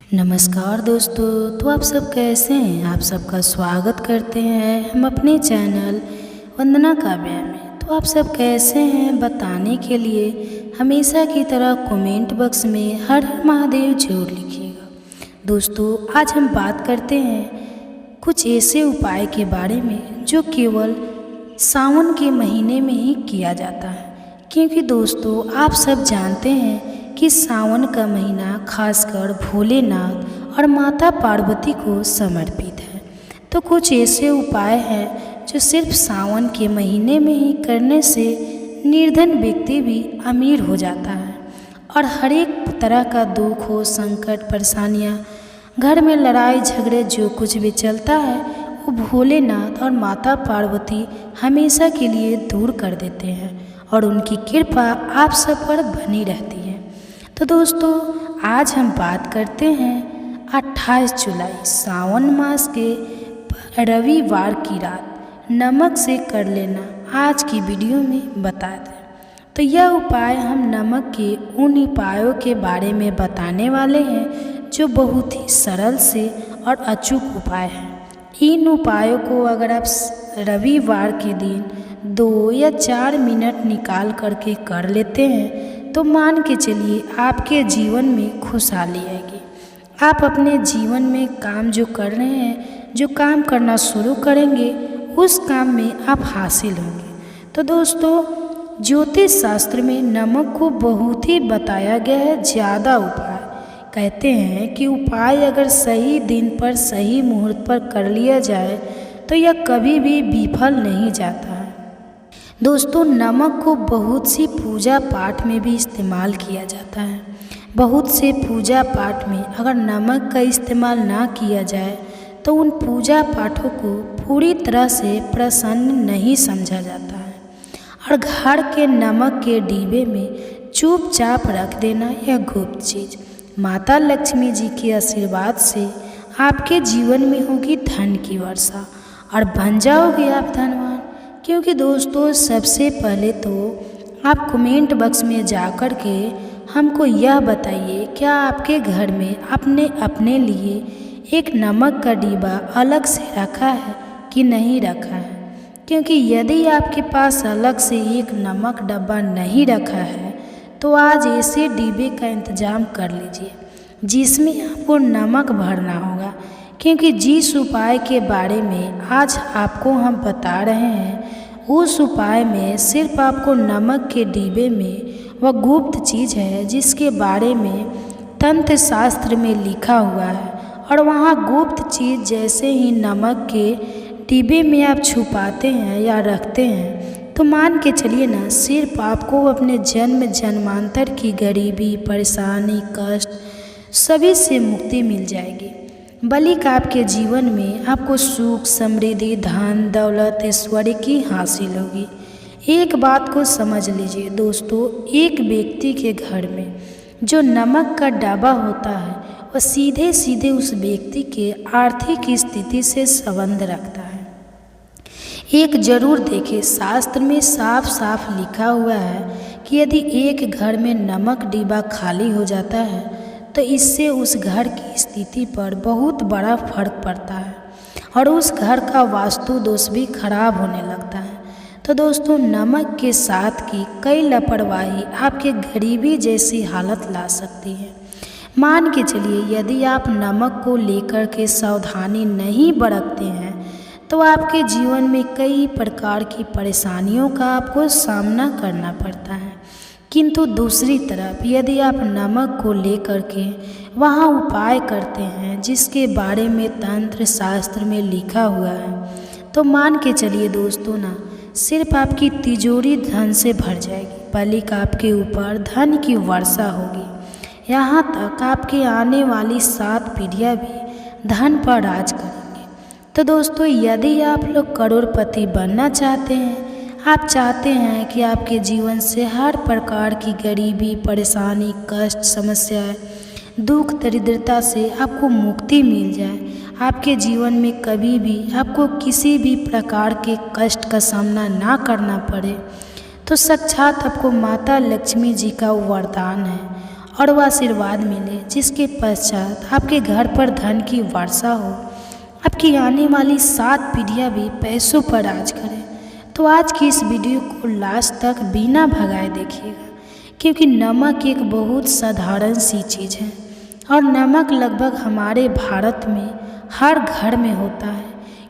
नमस्कार दोस्तों। तो आप सब कैसे हैं? आप सबका स्वागत करते हैं हम अपने चैनल वंदना काव्या में। तो आप सब कैसे हैं बताने के लिए हमेशा की तरह कमेंट बॉक्स में हर हर महादेव जरूर लिखिएगा। दोस्तों आज हम बात करते हैं कुछ ऐसे उपाय के बारे में जो केवल सावन के महीने में ही किया जाता है, क्योंकि दोस्तों आप सब जानते हैं कि सावन का महीना खासकर भोलेनाथ और माता पार्वती को समर्पित है। तो कुछ ऐसे उपाय हैं जो सिर्फ सावन के महीने में ही करने से निर्धन व्यक्ति भी अमीर हो जाता है और हर एक तरह का दुख हो, संकट, परेशानियाँ, घर में लड़ाई झगड़े जो कुछ भी चलता है वो भोलेनाथ और माता पार्वती हमेशा के लिए दूर कर देते हैं और उनकी कृपा आप सब पर बनी रहती है। तो दोस्तों आज हम बात करते हैं 28 जुलाई सावन मास के रविवार की रात नमक से कर लेना आज की वीडियो में बता दें। तो यह उपाय हम नमक के उन उपायों के बारे में बताने वाले हैं जो बहुत ही सरल से और अचूक उपाय हैं। इन उपायों को अगर आप रविवार के दिन 2 या 4 मिनट निकाल करके कर लेते हैं तो मान के चलिए आपके जीवन में खुशहाली आएगी। आप अपने जीवन में काम जो कर रहे हैं, जो काम करना शुरू करेंगे उस काम में आप हासिल होंगे। तो दोस्तों ज्योतिष शास्त्र में नमक को बहुत ही बताया गया है ज़्यादा उपाय। कहते हैं कि उपाय अगर सही दिन पर सही मुहूर्त पर कर लिया जाए तो यह कभी भी विफल नहीं जाता है। दोस्तों नमक को बहुत सी पूजा पाठ में भी इस्तेमाल किया जाता है। बहुत से पूजा पाठ में अगर नमक का इस्तेमाल ना किया जाए तो उन पूजा पाठों को पूरी तरह से प्रसन्न नहीं समझा जाता है और घर के नमक के डिब्बे में चुपचाप रख देना यह गुप्त चीज़ माता लक्ष्मी जी के आशीर्वाद से आपके जीवन में होगी धन की वर्षा और बन जाओगे आप धनवान। क्योंकि दोस्तों सबसे पहले तो आप कमेंट बॉक्स में जाकर के हमको यह बताइए क्या आपके घर में अपने लिए एक नमक का डिब्बा अलग से रखा है कि नहीं रखा है। क्योंकि यदि आपके पास अलग से एक नमक डब्बा नहीं रखा है तो आज ऐसे डिब्बे का इंतज़ाम कर लीजिए जिसमें आपको नमक भरना होगा। क्योंकि जिस उपाय के बारे में आज आपको हम बता रहे हैं उस उपाय में सिर्फ आपको नमक के डिब्बे में वह गुप्त चीज़ है जिसके बारे में तंत्र शास्त्र में लिखा हुआ है और वहाँ गुप्त चीज़ जैसे ही नमक के डिब्बे में आप छुपाते हैं या रखते हैं तो मान के चलिए ना सिर्फ आपको अपने जन्मांतर की गरीबी, परेशानी, कष्ट सभी से मुक्ति मिल जाएगी। बल्कि आपके जीवन में आपको सुख, समृद्धि, धन, दौलत, ऐश्वर्य की हासिल होगी। एक बात को समझ लीजिए दोस्तों, एक व्यक्ति के घर में जो नमक का डब्बा होता है वह सीधे सीधे उस व्यक्ति के आर्थिक स्थिति से संबंध रखता है। एक जरूर देखिए शास्त्र में साफ साफ लिखा हुआ है कि यदि एक घर में नमक डिब्बा खाली हो जाता है तो इससे उस घर की स्थिति पर बहुत बड़ा फर्क पड़ता है और उस घर का वास्तु दोष भी खराब होने लगता है। तो दोस्तों नमक के साथ की कई लापरवाही आपके गरीबी जैसी हालत ला सकती है। मान के चलिए यदि आप नमक को लेकर के सावधानी नहीं बरतते हैं तो आपके जीवन में कई प्रकार की परेशानियों का आपको सामना करना पड़ता है। किंतु दूसरी तरफ यदि आप नमक को लेकर के वहाँ उपाय करते हैं जिसके बारे में तंत्र शास्त्र में लिखा हुआ है तो मान के चलिए दोस्तों ना सिर्फ आपकी तिजोरी धन से भर जाएगी बल्कि आपके ऊपर धन की वर्षा होगी। यहाँ तक आपके आने वाली 7 पीढ़ियाँ भी धन पर राज करेंगे। तो दोस्तों यदि आप लोग करोड़पति बनना चाहते हैं, आप चाहते हैं कि आपके जीवन से हर प्रकार की गरीबी, परेशानी, कष्ट, समस्याएं, दुख, दरिद्रता से आपको मुक्ति मिल जाए, आपके जीवन में कभी भी आपको किसी भी प्रकार के कष्ट का सामना ना करना पड़े, तो साक्षात आपको माता लक्ष्मी जी का वरदान है और वह आशीर्वाद मिले, जिसके पश्चात आपके घर पर धन की वर्षा हो, आपकी आने वाली 7 पीढ़ियाँ भी पैसों पर राज करें। तो आज की इस वीडियो को लास्ट तक बिना भगाए देखिएगा, क्योंकि नमक एक बहुत साधारण सी चीज़ है और नमक लगभग हमारे भारत में हर घर में होता है,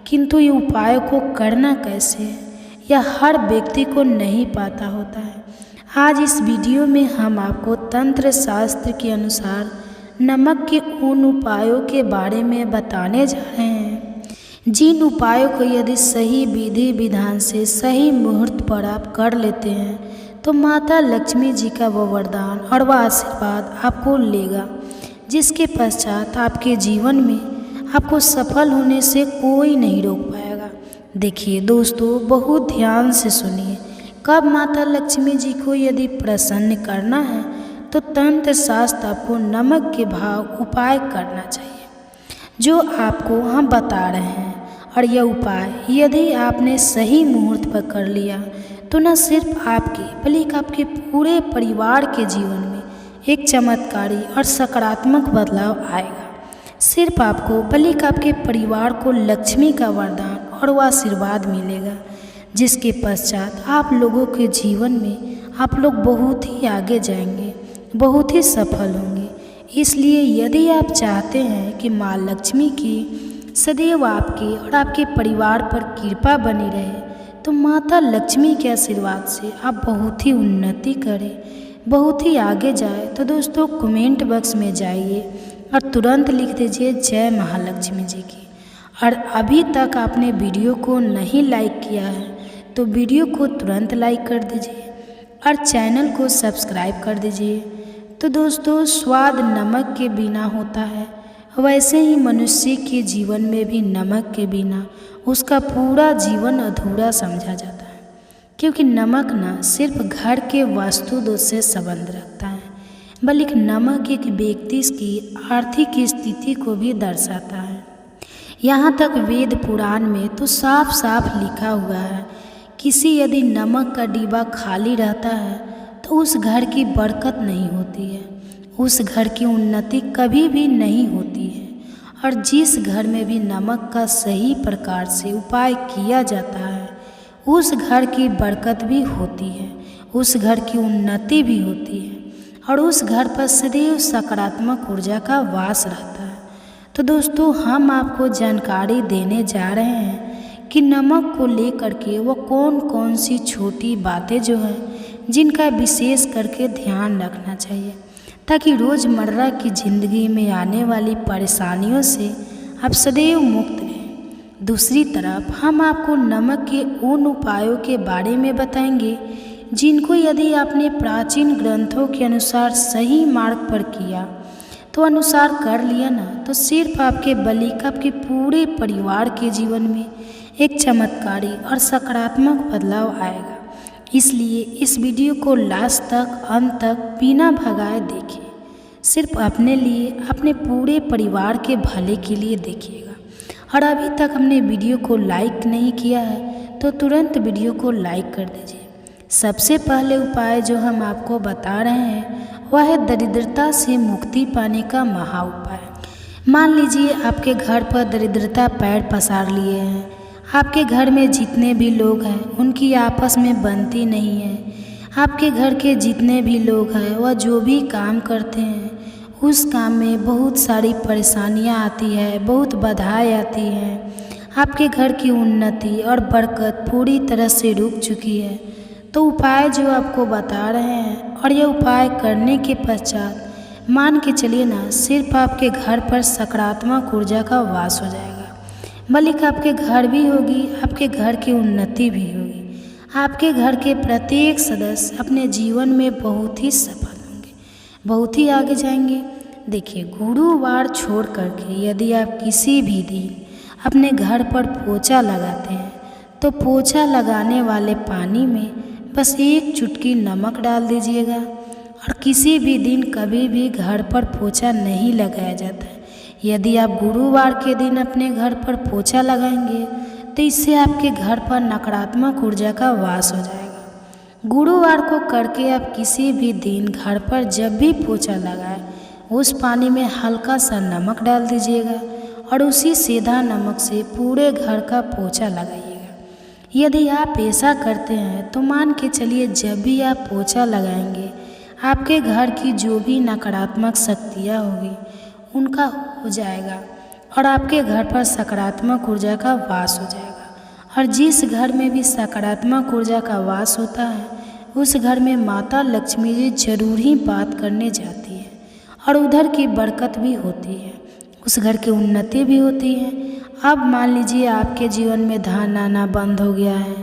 किंतु ये उपायों को करना कैसे है यह हर व्यक्ति को नहीं पता होता है। आज इस वीडियो में हम आपको तंत्र शास्त्र के अनुसार नमक के उन उपायों के बारे में बताने जा रहे हैं, जिन उपायों को यदि सही विधि विधान से सही मुहूर्त पर आप कर लेते हैं तो माता लक्ष्मी जी का वो वरदान और वह आशीर्वाद आपको लेगा, जिसके पश्चात आपके जीवन में आपको सफल होने से कोई नहीं रोक पाएगा। देखिए दोस्तों, बहुत ध्यान से सुनिए। कब माता लक्ष्मी जी को यदि प्रसन्न करना है तो तंत्र शास्त्र आपको नमक के भाव उपाय करना चाहिए, जो आपको हम बता रहे हैं। और यह उपाय यदि आपने सही मुहूर्त पर कर लिया तो न सिर्फ आपके बल्कि आपके पूरे परिवार के जीवन में एक चमत्कारी और सकारात्मक बदलाव आएगा। सिर्फ आपको बल्कि आपके परिवार को लक्ष्मी का वरदान और वह आशीर्वाद मिलेगा, जिसके पश्चात आप लोगों के जीवन में आप लोग बहुत ही आगे जाएंगे, बहुत ही सफल होंगे। इसलिए यदि आप चाहते हैं कि माँ लक्ष्मी की सदैव आपके और आपके परिवार पर कृपा बनी रहे तो माता लक्ष्मी के आशीर्वाद से आप बहुत ही उन्नति करें, बहुत ही आगे जाए। तो दोस्तों कमेंट बॉक्स में जाइए और तुरंत लिख दीजिए जय महालक्ष्मी जी की। और अभी तक आपने वीडियो को नहीं लाइक किया है तो वीडियो को तुरंत लाइक कर दीजिए और चैनल को सब्सक्राइब कर दीजिए। तो दोस्तों, स्वाद नमक के बिना होता है, वैसे ही मनुष्य के जीवन में भी नमक के बिना उसका पूरा जीवन अधूरा समझा जाता है, क्योंकि नमक न सिर्फ घर के वास्तु दोष से संबंध रखता है, बल्कि नमक एक व्यक्ति की आर्थिक स्थिति को भी दर्शाता है। यहाँ तक वेद पुराण में तो साफ साफ लिखा हुआ है, किसी यदि नमक का डिब्बा खाली रहता है तो उस घर की बरकत नहीं होती है, उस घर की उन्नति कभी भी नहीं होती है। और जिस घर में भी नमक का सही प्रकार से उपाय किया जाता है उस घर की बरकत भी होती है, उस घर की उन्नति भी होती है और उस घर पर सदैव सकारात्मक ऊर्जा का वास रहता है। तो दोस्तों, हम आपको जानकारी देने जा रहे हैं कि नमक को लेकर के वो कौन कौन सी छोटी बातें जो हैं जिनका विशेष करके ध्यान रखना चाहिए, ताकि रोज़मर्रा की ज़िंदगी में आने वाली परेशानियों से आप सदैव मुक्त रहें। दूसरी तरफ हम आपको नमक के उन उपायों के बारे में बताएंगे जिनको यदि आपने प्राचीन ग्रंथों के अनुसार सही मार्ग पर किया तो अनुसार कर लिया ना, तो सिर्फ आपके बल्कि आपके पूरे परिवार के जीवन में एक चमत्कारी और सकारात्मक बदलाव आएगा। इसलिए इस वीडियो को लास्ट तक अंत तक बिना भगाए देखिए, सिर्फ अपने लिए, अपने पूरे परिवार के भले के लिए देखिएगा। और अभी तक हमने वीडियो को लाइक नहीं किया है तो तुरंत वीडियो को लाइक कर दीजिए। सबसे पहले उपाय जो हम आपको बता रहे हैं वह है दरिद्रता से मुक्ति पाने का महा उपाय। मान लीजिए आपके घर पर दरिद्रता पैर पसार लिए हैं, आपके घर में जितने भी लोग हैं उनकी आपस में बनती नहीं है, आपके घर के जितने भी लोग हैं वह जो भी काम करते हैं उस काम में बहुत सारी परेशानियां आती है, बहुत बाधाएं आती हैं, आपके घर की उन्नति और बरकत पूरी तरह से रुक चुकी है। तो उपाय जो आपको बता रहे हैं और यह उपाय करने के पश्चात मान के चलिए ना, सिर्फ आपके घर पर सकारात्मक ऊर्जा का वास हो जाएगा, बल्कि आपके घर भी होगी, आपके घर की उन्नति भी होगी, आपके घर के प्रत्येक सदस्य अपने जीवन में बहुत ही सफल होंगे, बहुत ही आगे जाएंगे। देखिए, गुरुवार छोड़ करके यदि आप किसी भी दिन अपने घर पर पोछा लगाते हैं तो पोछा लगाने वाले पानी में बस एक चुटकी नमक डाल दीजिएगा। और किसी भी दिन कभी भी घर पर पोछा नहीं लगाया जाता है, यदि आप गुरुवार के दिन अपने घर पर पोछा लगाएंगे तो इससे आपके घर पर नकारात्मक ऊर्जा का वास हो जाएगा। गुरुवार को करके आप किसी भी दिन घर पर जब भी पोछा लगाए उस पानी में हल्का सा नमक डाल दीजिएगा और उसी सीधा नमक से पूरे घर का पोछा लगाइएगा। यदि आप ऐसा करते हैं तो मान के चलिए जब भी आप पोछा लगाएंगे आपके घर की जो भी नकारात्मक शक्तियाँ होगी उनका हो जाएगा और आपके घर पर सकारात्मक ऊर्जा का वास हो जाएगा। और जिस घर में भी सकारात्मक ऊर्जा का वास होता है उस घर में माता लक्ष्मी जी जरूर ही बात करने जाती है और उधर की बरकत भी होती है, उस घर की उन्नति भी होती है। अब मान लीजिए आपके जीवन में धन आना बंद हो गया है,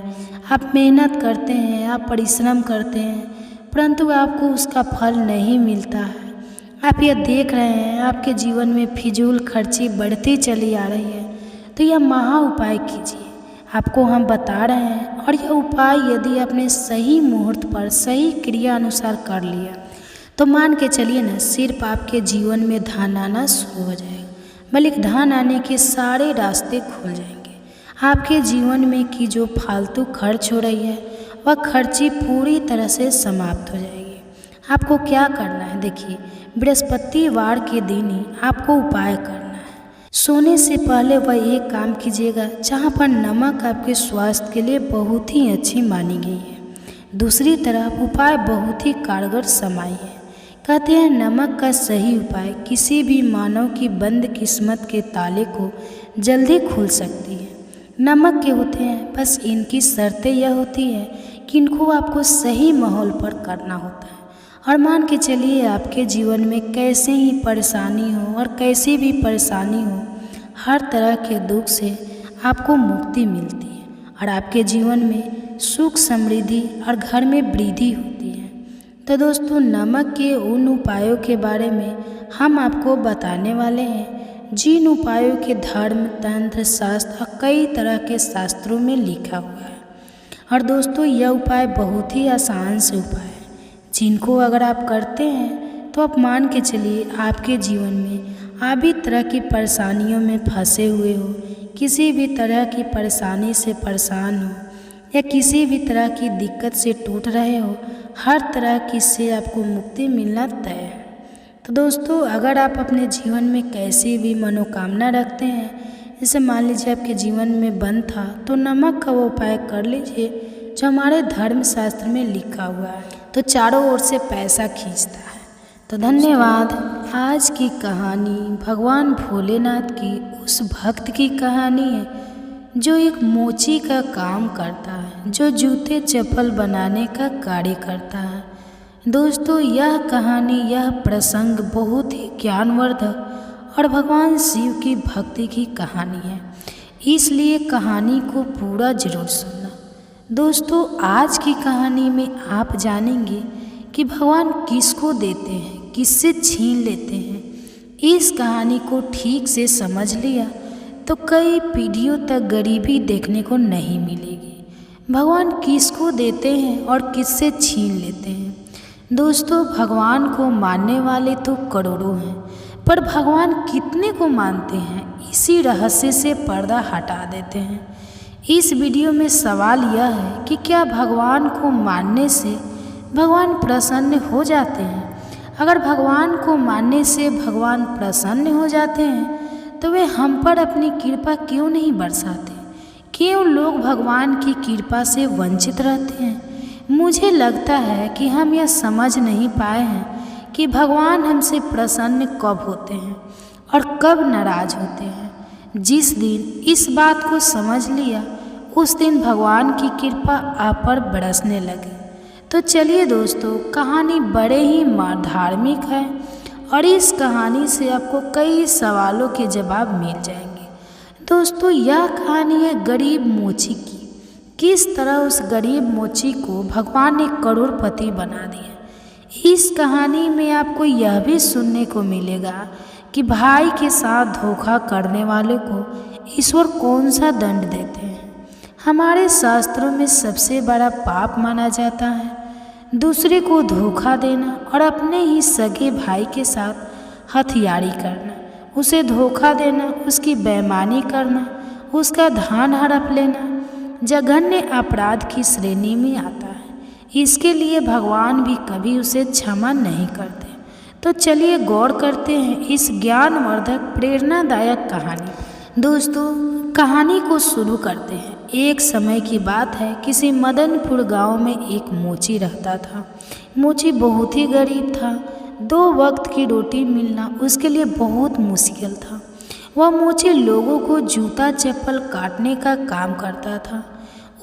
आप मेहनत करते हैं, आप परिश्रम करते हैं, परंतु आपको उसका फल नहीं मिलता है। आप ये देख रहे हैं आपके जीवन में फिजूल खर्ची बढ़ती चली आ रही है, तो यह महा उपाय कीजिए, आपको हम बता रहे हैं। और यह उपाय यदि आपने सही मुहूर्त पर सही क्रिया अनुसार कर लिया तो मान के चलिए ना, सिर्फ आपके जीवन में धन आना शुरू हो जाएगा, बल्कि धन आने के सारे रास्ते खुल जाएंगे। आपके जीवन में की जो फालतू खर्च हो रही है वह खर्ची पूरी तरह से समाप्त हो जाएगी। आपको क्या करना है, देखिए बृहस्पतिवार के दिन ही आपको उपाय करना है। सोने से पहले वह एक काम कीजिएगा जहाँ पर नमक आपके स्वास्थ्य के लिए बहुत ही अच्छी मानी गई है। दूसरी तरफ उपाय बहुत ही कारगर समाई है। कहते हैं नमक का सही उपाय किसी भी मानव की बंद किस्मत के ताले को जल्दी खुल सकती है। नमक के होते हैं, बस इनकी शर्तें यह होती है कि इनको आपको सही माहौल पर करना होता है। और मान के चलिए आपके जीवन में कैसे ही परेशानी हो और कैसी भी परेशानी हो, हर तरह के दुख से आपको मुक्ति मिलती है और आपके जीवन में सुख समृद्धि और घर में वृद्धि होती है। तो दोस्तों नमक के उन उपायों के बारे में हम आपको बताने वाले हैं जिन उपायों के धर्म तंत्र शास्त्र और कई तरह के शास्त्रों में लिखा हुआ है। और दोस्तों यह उपाय बहुत ही आसान से उपाय है जिनको अगर आप करते हैं तो आप मान के चलिए आपके जीवन में आप भी तरह की परेशानियों में फंसे हुए हो, किसी भी तरह की परेशानी से परेशान हो या किसी भी तरह की दिक्कत से टूट रहे हो, हर तरह की से आपको मुक्ति मिलना तय है। तो दोस्तों अगर आप अपने जीवन में कैसी भी मनोकामना रखते हैं, जैसे मान लीजिए आपके जीवन में बंद था, तो नमक का वो उपाय कर लीजिए जो हमारे धर्म शास्त्र में लिखा हुआ है, तो चारों ओर से पैसा खींचता है। तो धन्यवाद। आज की कहानी भगवान भोलेनाथ की उस भक्त की कहानी है जो एक मोची का काम करता है, जो जूते चप्पल बनाने का कार्य करता है। दोस्तों यह कहानी, यह प्रसंग बहुत ही ज्ञानवर्धक और भगवान शिव की भक्ति की कहानी है, इसलिए कहानी को पूरा जरूर सुनना। दोस्तों आज की कहानी में आप जानेंगे कि भगवान किसको देते हैं, किससे छीन लेते हैं। इस कहानी को ठीक से समझ लिया तो कई पीढ़ियों तक गरीबी देखने को नहीं मिलेगी। भगवान किसको देते हैं और किससे छीन लेते हैं। दोस्तों भगवान को मानने वाले तो करोड़ों हैं, पर भगवान कितने को मानते हैं इसी रहस्य से पर्दा हटा देते हैं। इस वीडियो में सवाल यह है कि क्या भगवान को मानने से भगवान प्रसन्न हो जाते हैं? अगर भगवान को मानने से भगवान प्रसन्न हो जाते हैं तो वे हम पर अपनी कृपा क्यों नहीं बरसाते? क्यों लोग भगवान की कृपा से वंचित रहते हैं? मुझे लगता है कि हम यह समझ नहीं पाए हैं कि भगवान हमसे प्रसन्न कब होते हैं और कब नाराज होते हैं। जिस दिन इस बात को समझ लिया उस दिन भगवान की कृपा आप पर बरसने लगे। तो चलिए दोस्तों कहानी बड़े ही धार्मिक है और इस कहानी से आपको कई सवालों के जवाब मिल जाएंगे। दोस्तों यह कहानी है गरीब मोची की। किस तरह उस गरीब मोची को भगवान ने करोड़पति बना दिया। इस कहानी में आपको यह भी सुनने को मिलेगा कि भाई के साथ धोखा करने वाले को ईश्वर कौन सा दंड देते हैं। हमारे शास्त्रों में सबसे बड़ा पाप माना जाता है दूसरे को धोखा देना और अपने ही सगे भाई के साथ हथियारी करना, उसे धोखा देना, उसकी बेईमानी करना, उसका धन हड़प लेना जघन्य अपराध की श्रेणी में आता है। इसके लिए भगवान भी कभी उसे क्षमा नहीं करते। तो चलिए गौर करते हैं इस ज्ञानवर्धक प्रेरणादायक कहानी। दोस्तों, कहानी को शुरू करते हैं। एक समय की बात है, किसी मदनपुर गांव में एक मोची रहता था। मोची बहुत ही गरीब था। 2 वक्त की रोटी मिलना उसके लिए बहुत मुश्किल था। वह मोची लोगों को जूता चप्पल काटने का काम करता था।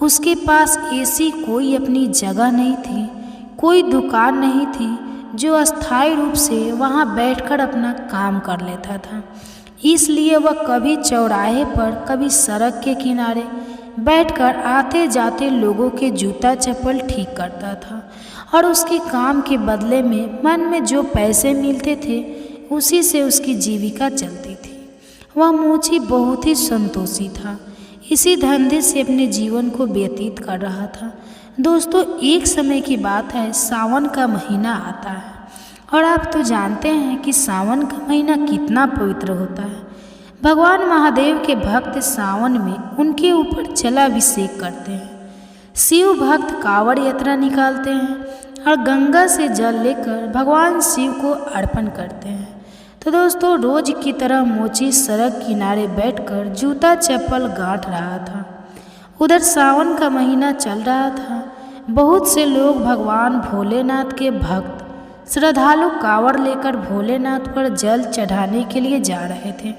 उसके पास ऐसी कोई अपनी जगह नहीं थी, कोई दुकान नहीं थी जो अस्थायी रूप से वहां बैठकर अपना काम कर लेता था। इसलिए वह कभी चौराहे पर, कभी सड़क के किनारे बैठकर आते जाते लोगों के जूता चप्पल ठीक करता था और उसके काम के बदले में मन में जो पैसे मिलते थे उसी से उसकी जीविका चलती थी। वह मोची बहुत ही संतोषी था। इसी धंधे से अपने जीवन को व्यतीत कर रहा था। दोस्तों, एक समय की बात है, सावन का महीना आता है और आप तो जानते हैं कि सावन का महीना कितना पवित्र होता है। भगवान महादेव के भक्त सावन में उनके ऊपर जलाभिषेक करते हैं। शिव भक्त कांवड़ यात्रा निकालते हैं और गंगा से जल लेकर भगवान शिव को अर्पण करते हैं। तो दोस्तों, रोज की तरह मोची सड़क किनारे बैठकर जूता चप्पल गांठ रहा था। उधर सावन का महीना चल रहा था। बहुत से लोग भगवान भोलेनाथ के भक्त श्रद्धालु कांवड़ लेकर भोलेनाथ पर जल चढ़ाने के लिए जा रहे थे।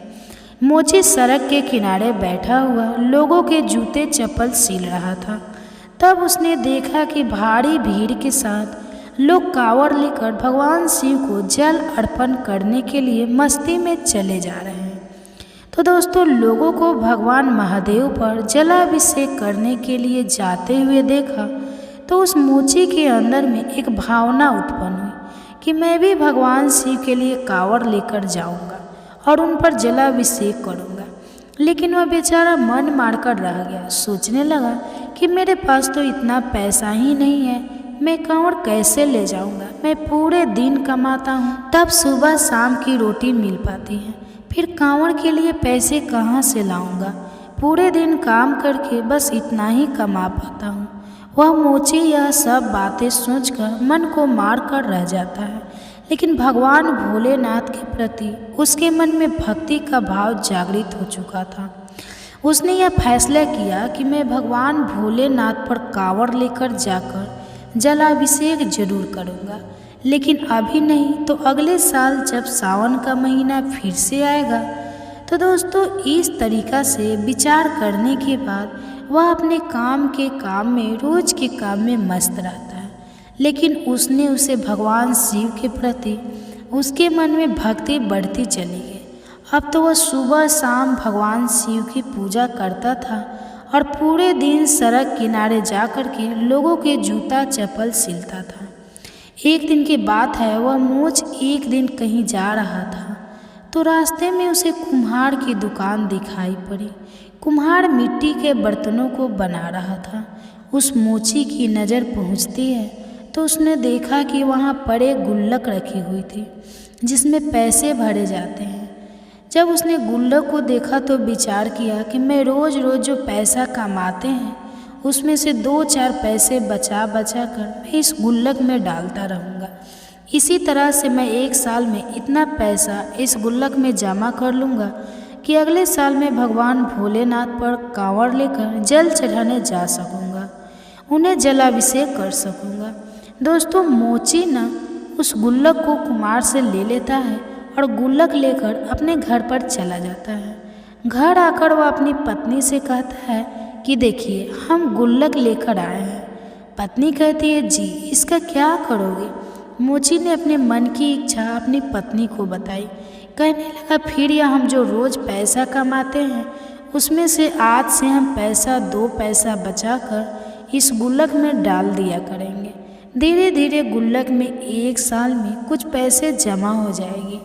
मोची सड़क के किनारे बैठा हुआ लोगों के जूते चप्पल सील रहा था। तब उसने देखा कि भारी भीड़ के साथ लोग कांवड़ लेकर भगवान शिव को जल अर्पण करने के लिए मस्ती में चले जा रहे हैं। तो दोस्तों, लोगों को भगवान महादेव पर जलाभिषेक करने के लिए जाते हुए देखा तो उस मोची के अंदर में एक भावना उत्पन्न हुई कि मैं भी भगवान शिव के लिए कांवड़ लेकर जाऊंगा और उन पर जलाभिषेक करूंगा। लेकिन वह बेचारा मन मारकर रह गया। सोचने लगा कि मेरे पास तो इतना पैसा ही नहीं है, मैं कांवड़ कैसे ले जाऊंगा। मैं पूरे दिन कमाता हूँ, तब सुबह शाम की रोटी मिल पाती है, फिर कांवड़ के लिए पैसे कहाँ से लाऊंगा। पूरे दिन काम करके बस इतना ही कमा पाता हूँ। वह मोची यह सब बातें सोचकर मन को मार कर रह जाता है। लेकिन भगवान भोलेनाथ के प्रति उसके मन में भक्ति का भाव जागृत हो चुका था। उसने यह फैसला किया कि मैं भगवान भोलेनाथ पर कांवड़ लेकर जाकर जलाभिषेक जरूर करूँगा, लेकिन अभी नहीं तो अगले साल जब सावन का महीना फिर से आएगा। तो दोस्तों, इस तरीक़ा से विचार करने के बाद वह अपने काम में रोज के काम में मस्त रहता है। लेकिन उसे भगवान शिव के प्रति उसके मन में भक्ति बढ़ती चली गई। अब तो वह सुबह शाम भगवान शिव की पूजा करता था और पूरे दिन सड़क किनारे जा कर के लोगों के जूता चप्पल सिलता था। एक दिन की बात है, वह मोच एक दिन कहीं जा रहा था तो रास्ते में उसे कुम्हार की दुकान दिखाई पड़ी। कुम्हार मिट्टी के बर्तनों को बना रहा था। उस मोची की नज़र पहुंचती है तो उसने देखा कि वहाँ पड़े गुल्लक रखी हुई थी जिसमें पैसे भरे जाते हैं। जब उसने गुल्लक को देखा तो विचार किया कि मैं रोज़ रोज़ जो पैसा कमाते हैं उसमें से 2-4 पैसे बचा कर मैं इस गुल्लक में डालता रहूँगा। इसी तरह से मैं 1 साल में इतना पैसा इस गुल्लक में जमा कर लूँगा कि अगले साल मैं भगवान भोलेनाथ पर कांवड़ लेकर जल चढ़ाने जा सकूँगा, उन्हें जलाभिषेक कर सकूँगा। दोस्तों, मोची न उस गुल्लक को कुम्हार से ले लेता है और गुल्लक लेकर अपने घर पर चला जाता है। घर आकर वह अपनी पत्नी से कहता है कि देखिए, हम गुल्लक लेकर आए हैं। पत्नी कहती है, जी इसका क्या करोगे। मोची ने अपने मन की इच्छा अपनी पत्नी को बताई। कहने लगा, फिर यह हम जो रोज़ पैसा कमाते हैं उसमें से आज से हम 2 पैसा बचाकर इस गुल्लक में डाल दिया करेंगे। धीरे धीरे गुल्लक में 1 साल में कुछ पैसे जमा हो जाएंगे।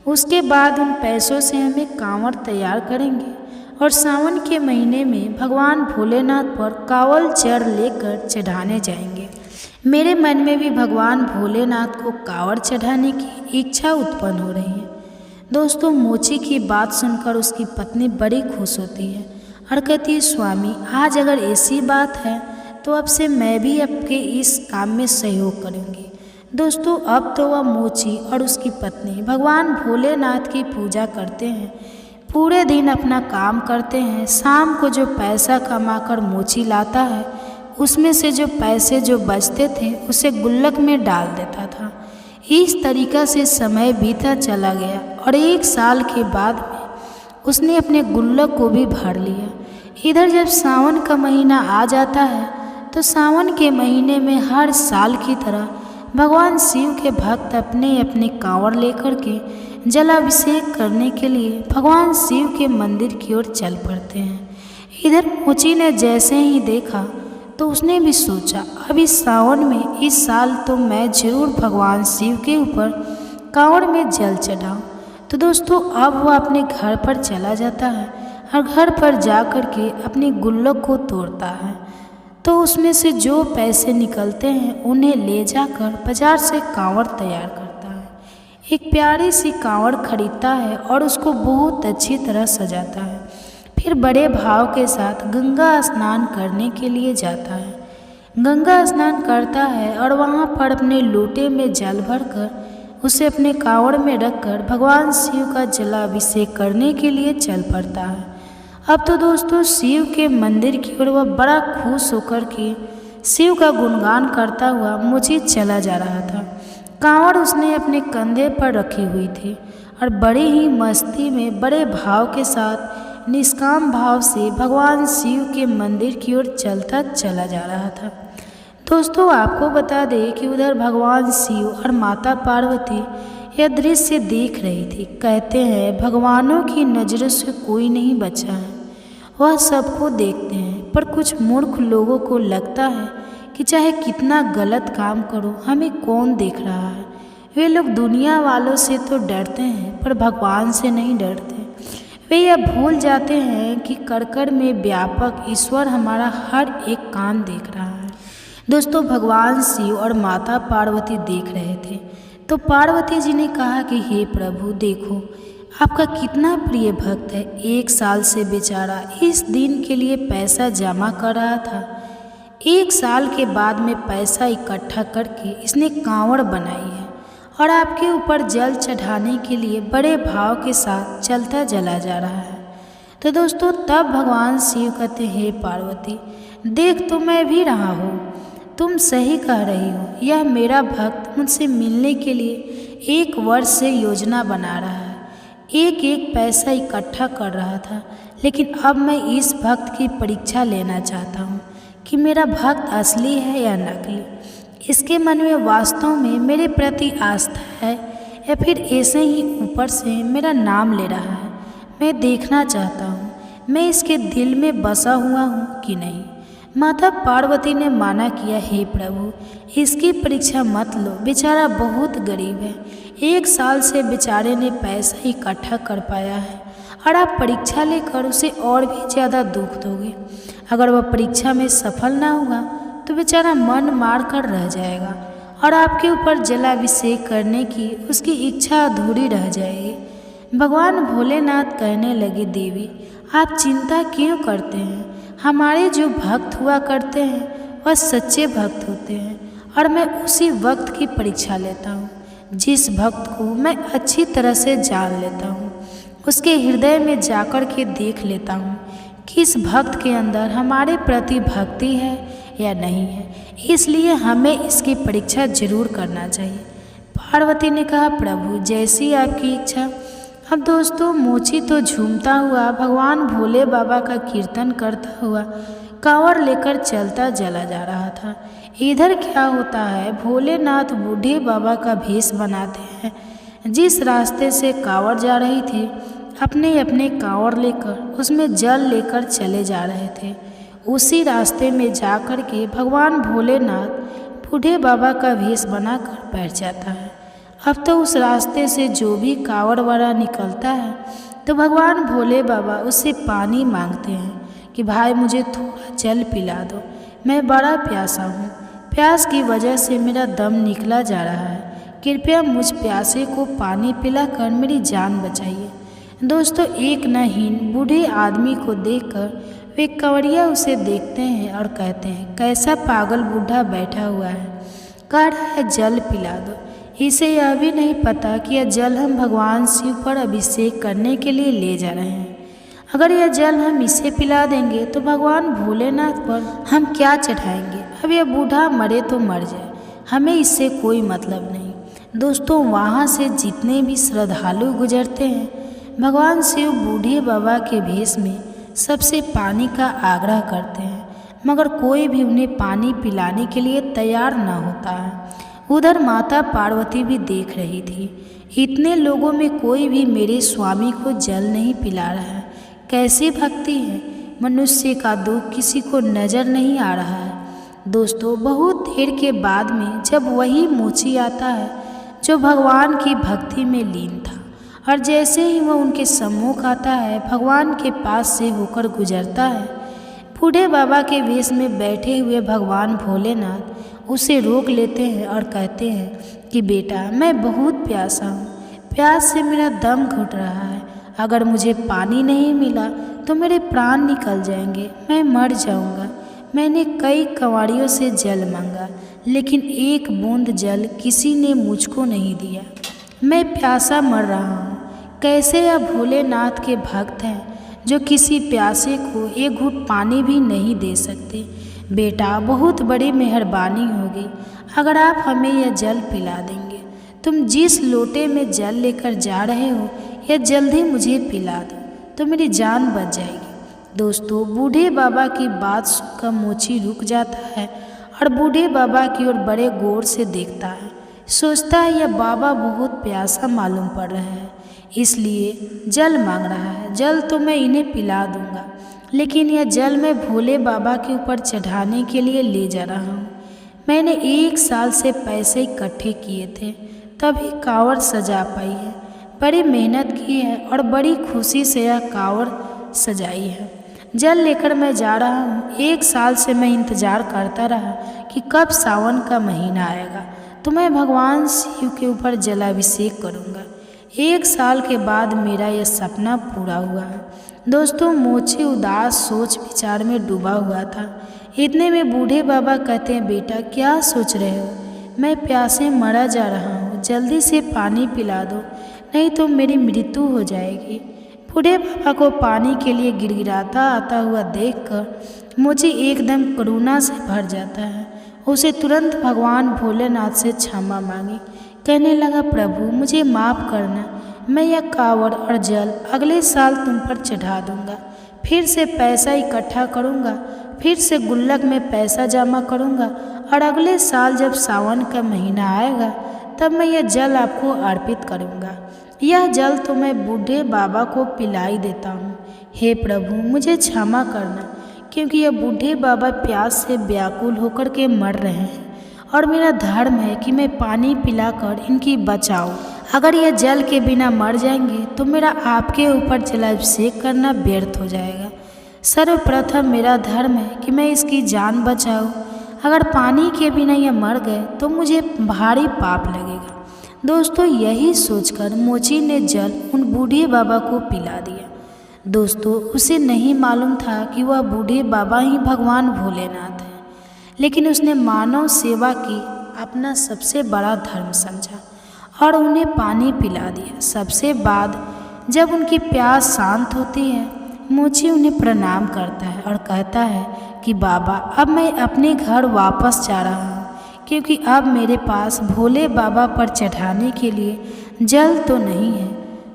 उसके बाद उन पैसों से हमें कांवड़ तैयार करेंगे और सावन के महीने में भगवान भोलेनाथ पर कांवड़ जल लेकर चढ़ाने जाएंगे। मेरे मन में भी भगवान भोलेनाथ को कांवड़ चढ़ाने की इच्छा उत्पन्न हो रही है। दोस्तों, मोची की बात सुनकर उसकी पत्नी बड़ी खुश होती है और कहती है, स्वामी आज अगर ऐसी बात है तो अब से मैं भी आपके इस काम में सहयोग करूँगी। दोस्तों अब तो वह मोची और उसकी पत्नी भगवान भोलेनाथ की पूजा करते हैं, पूरे दिन अपना काम करते हैं। शाम को जो पैसा कमाकर मोची लाता है उसमें से जो पैसे जो बचते थे उसे गुल्लक में डाल देता था। इस तरीक़ा से समय बीता चला गया और 1 साल के बाद में उसने अपने गुल्लक को भी भर लिया। इधर जब सावन का महीना आ जाता है तो सावन के महीने में हर साल की तरह भगवान शिव के भक्त अपने अपने कांवड़ लेकर के जलाभिषेक करने के लिए भगवान शिव के मंदिर की ओर चल पड़ते हैं। इधर मोची ने जैसे ही देखा तो उसने भी सोचा अब इस सावन में इस साल तो मैं जरूर भगवान शिव के ऊपर कांवड़ में जल चढ़ाऊँ। तो दोस्तों अब वह अपने घर पर चला जाता है और घर पर जा कर के अपनी गुल्लक को तोड़ता है। तो उसमें से जो पैसे निकलते हैं उन्हें ले जाकर बाजार से कांवड़ तैयार करता है। एक प्यारी सी कांवड़ खरीदता है और उसको बहुत अच्छी तरह सजाता है। फिर बड़े भाव के साथ गंगा स्नान करने के लिए जाता है। गंगा स्नान करता है और वहाँ पर अपने लोटे में जल भरकर उसे अपने कांवड़ में रखकर भगवान शिव का जलाभिषेक करने के लिए चल पड़ता है। अब तो दोस्तों शिव के मंदिर की ओर वह बड़ा खुश होकर के शिव का गुणगान करता हुआ मोची चला जा रहा था। कांवड़ उसने अपने कंधे पर रखी हुई थी और बड़ी ही मस्ती में बड़े भाव के साथ निष्काम भाव से भगवान शिव के मंदिर की ओर चलता चला जा रहा था। दोस्तों आपको बता दें कि उधर भगवान शिव और माता पार्वती यह दृश्य देख रही थी। कहते हैं भगवानों की नज़रों से कोई नहीं बचा है, वह सबको देखते हैं। पर कुछ मूर्ख लोगों को लगता है कि चाहे कितना गलत काम करो हमें कौन देख रहा है। वे लोग दुनिया वालों से तो डरते हैं पर भगवान से नहीं डरते। वे यह भूल जाते हैं कि कण में व्यापक ईश्वर हमारा हर एक काम देख रहा है। दोस्तों भगवान शिव और माता पार्वती देख रहे थे तो पार्वती जी ने कहा कि हे प्रभु देखो आपका कितना प्रिय भक्त है, 1 साल से बेचारा इस दिन के लिए पैसा जमा कर रहा था। 1 साल के बाद में पैसा इकट्ठा करके इसने कांवड़ बनाई है और आपके ऊपर जल चढ़ाने के लिए बड़े भाव के साथ चलता चला जा रहा है। तो दोस्तों तब भगवान शिव कहते हे पार्वती देख तो मैं भी रहा हूँ, तुम सही कह रही हो। यह मेरा भक्त मुझसे मिलने के लिए 1 वर्ष से योजना बना रहा है, एक पैसा इकट्ठा कर रहा था। लेकिन अब मैं इस भक्त की परीक्षा लेना चाहता हूँ कि मेरा भक्त असली है या नकली। इसके मन में वास्तव में मेरे प्रति आस्था है या फिर ऐसे ही ऊपर से मेरा नाम ले रहा है। मैं देखना चाहता हूँ मैं इसके दिल में बसा हुआ हूँ कि नहीं। माता पार्वती ने माना किया हे प्रभु इसकी परीक्षा मत लो, बेचारा बहुत गरीब है। 1 साल से बेचारे ने पैसा इकट्ठा कर पाया है और आप परीक्षा लेकर उसे और भी ज़्यादा दुख दोगे। अगर वह परीक्षा में सफल ना होगा तो बेचारा मन मार कर रह जाएगा और आपके ऊपर जलाभिषेक करने की उसकी इच्छा अधूरी रह जाएगी। भगवान भोलेनाथ कहने लगे देवी आप चिंता क्यों करते हैं, हमारे जो भक्त हुआ करते हैं वह सच्चे भक्त होते हैं और मैं उसी वक्त की परीक्षा लेता हूँ जिस भक्त को मैं अच्छी तरह से जान लेता हूँ। उसके हृदय में जाकर के देख लेता हूँ कि इस भक्त के अंदर हमारे प्रति भक्ति है या नहीं है, इसलिए हमें इसकी परीक्षा जरूर करना चाहिए। पार्वती ने कहा प्रभु जैसी आपकी इच्छा। अब दोस्तों मोची तो झूमता हुआ भगवान भोले बाबा का कीर्तन करता हुआ कांवड़ लेकर चलता चला जा रहा था। इधर क्या होता है भोलेनाथ बूढ़े बाबा का भेष बनाते हैं। जिस रास्ते से कांवड़ जा रही थी अपने अपने कांवड़ लेकर उसमें जल लेकर चले जा रहे थे। उसी रास्ते में जा कर के भगवान भोलेनाथ बूढ़े बाबा का भेष बनाकर बैठ जाता है। अब तो उस रास्ते से जो भी कांवड़ वाला निकलता है तो भगवान भोले बाबा उससे पानी मांगते हैं कि भाई मुझे थोड़ा जल पिला दो, मैं बड़ा प्यासा हूँ, प्यास की वजह से मेरा दम निकला जा रहा है, कृपया मुझ प्यासे को पानी पिलाकर मेरी जान बचाइए। दोस्तों एक नहीन बूढ़े आदमी को देखकर वे कंवरिया उसे देखते हैं और कहते हैं, कैसा पागल बूढ़ा बैठा हुआ है, कह रहा है जल पिला दो। इसे यह भी नहीं पता कि यह जल हम भगवान शिव पर अभिषेक करने के लिए ले जा रहे हैं। अगर यह जल हम इसे पिला देंगे तो भगवान भोलेनाथ पर हम क्या चढ़ाएंगे। अब यह बूढ़ा मरे तो मर जाए, हमें इससे कोई मतलब नहीं। दोस्तों, वहाँ से जितने भी श्रद्धालु गुजरते हैं, भगवान शिव बूढ़े बाबा के भेष में सबसे पानी का आग्रह करते हैं, मगर कोई भी उन्हें पानी पिलाने के लिए तैयार न होता है। उधर माता पार्वती भी देख रही थी, इतने लोगों में कोई भी मेरे स्वामी को जल नहीं पिला रहा है। कैसी भक्ति है, मनुष्य का दुख किसी को नज़र नहीं आ रहा है। दोस्तों, बहुत देर के बाद में जब वही मोची आता है जो भगवान की भक्ति में लीन था, और जैसे ही वह उनके सम्मुख आता है, भगवान के पास से होकर गुजरता है, बूढ़े बाबा के वेश में बैठे हुए भगवान भोलेनाथ उसे रोक लेते हैं और कहते हैं कि बेटा, मैं बहुत प्यासा हूँ, प्यास से मेरा दम घुट रहा है। अगर मुझे पानी नहीं मिला तो मेरे प्राण निकल जाएंगे, मैं मर जाऊँगा। मैंने कई कंवारियों से जल मांगा, लेकिन एक बूंद जल किसी ने मुझको नहीं दिया। मैं प्यासा मर रहा हूँ। कैसे यह भोलेनाथ के भक्त हैं जो किसी प्यासे को एक घूंट पानी भी नहीं दे सकते। बेटा, बहुत बड़ी मेहरबानी होगी अगर आप हमें यह जल पिला देंगे। तुम जिस लोटे में जल लेकर जा रहे हो, यह जल्दी मुझे पिला दो तो मेरी जान बच जाएगी। दोस्तों, बूढ़े बाबा की बात सुनकर मोची रुक जाता है और बूढ़े बाबा की ओर बड़े गौर से देखता है। सोचता है यह बाबा बहुत प्यासा मालूम पड़ रहा है, इसलिए जल मांग रहा है। जल तो मैं इन्हें पिला दूंगा, लेकिन यह जल मैं भोले बाबा के ऊपर चढ़ाने के लिए ले जा रहा हूँ। मैंने 1 साल से पैसे इकट्ठे किए थे, तभी कांवड़ सजा पाई है। बड़ी मेहनत की है और बड़ी खुशी से यह कांवड़ सजाई है। जल लेकर मैं जा रहा हूँ। 1 साल से मैं इंतज़ार करता रहा कि कब सावन का महीना आएगा तो मैं भगवान शिव के ऊपर जलाभिषेक करूँगा। 1 साल के बाद मेरा यह सपना पूरा हुआ है। दोस्तों, मोची उदास सोच विचार में डूबा हुआ था। इतने में बूढ़े बाबा कहते हैं, बेटा, क्या सोच रहे हो? मैं प्यासे मरा जा रहा हूँ, जल्दी से पानी पिला दो, नहीं तो मेरी मृत्यु हो जाएगी। बूढ़े बाबा को पानी के लिए गिड़गिड़ाता आता हुआ देखकर मोची एकदम करुणा से भर जाता है। उसे तुरंत भगवान भोलेनाथ से क्षमा मांगी। कहने लगा, प्रभु, मुझे माफ़ करना। मैं यह कांवड़ और जल अगले साल तुम पर चढ़ा दूंगा। फिर से पैसा इकट्ठा करूंगा, फिर से गुल्लक में पैसा जमा करूंगा, और अगले साल जब सावन का महीना आएगा तब मैं यह जल आपको अर्पित करूंगा। यह जल तो मैं बूढ़े बाबा को पिलाई देता हूँ। हे प्रभु, मुझे क्षमा करना, क्योंकि यह बूढ़े बाबा प्यास से व्याकुल होकर के मर रहे हैं और मेरा धर्म है कि मैं पानी पिलाकर इनकी बचाऊं। अगर यह जल के बिना मर जाएंगे तो मेरा आपके ऊपर जलाभिषेक करना व्यर्थ हो जाएगा। सर्वप्रथम मेरा धर्म है कि मैं इसकी जान बचाऊं। अगर पानी के बिना यह मर गए तो मुझे भारी पाप लगेगा। दोस्तों, यही सोचकर मोची ने जल उन बूढ़े बाबा को पिला दिया। दोस्तों, उसे नहीं मालूम था कि वह बूढ़े बाबा ही भगवान भोलेनाथ हैं, लेकिन उसने मानव सेवा की अपना सबसे बड़ा धर्म समझा और उन्हें पानी पिला दिया। सबसे बाद जब उनकी प्यास शांत होती है, मोची उन्हें प्रणाम करता है और कहता है कि बाबा, अब मैं अपने घर वापस जा रहा हूँ, क्योंकि अब मेरे पास भोले बाबा पर चढ़ाने के लिए जल तो नहीं है।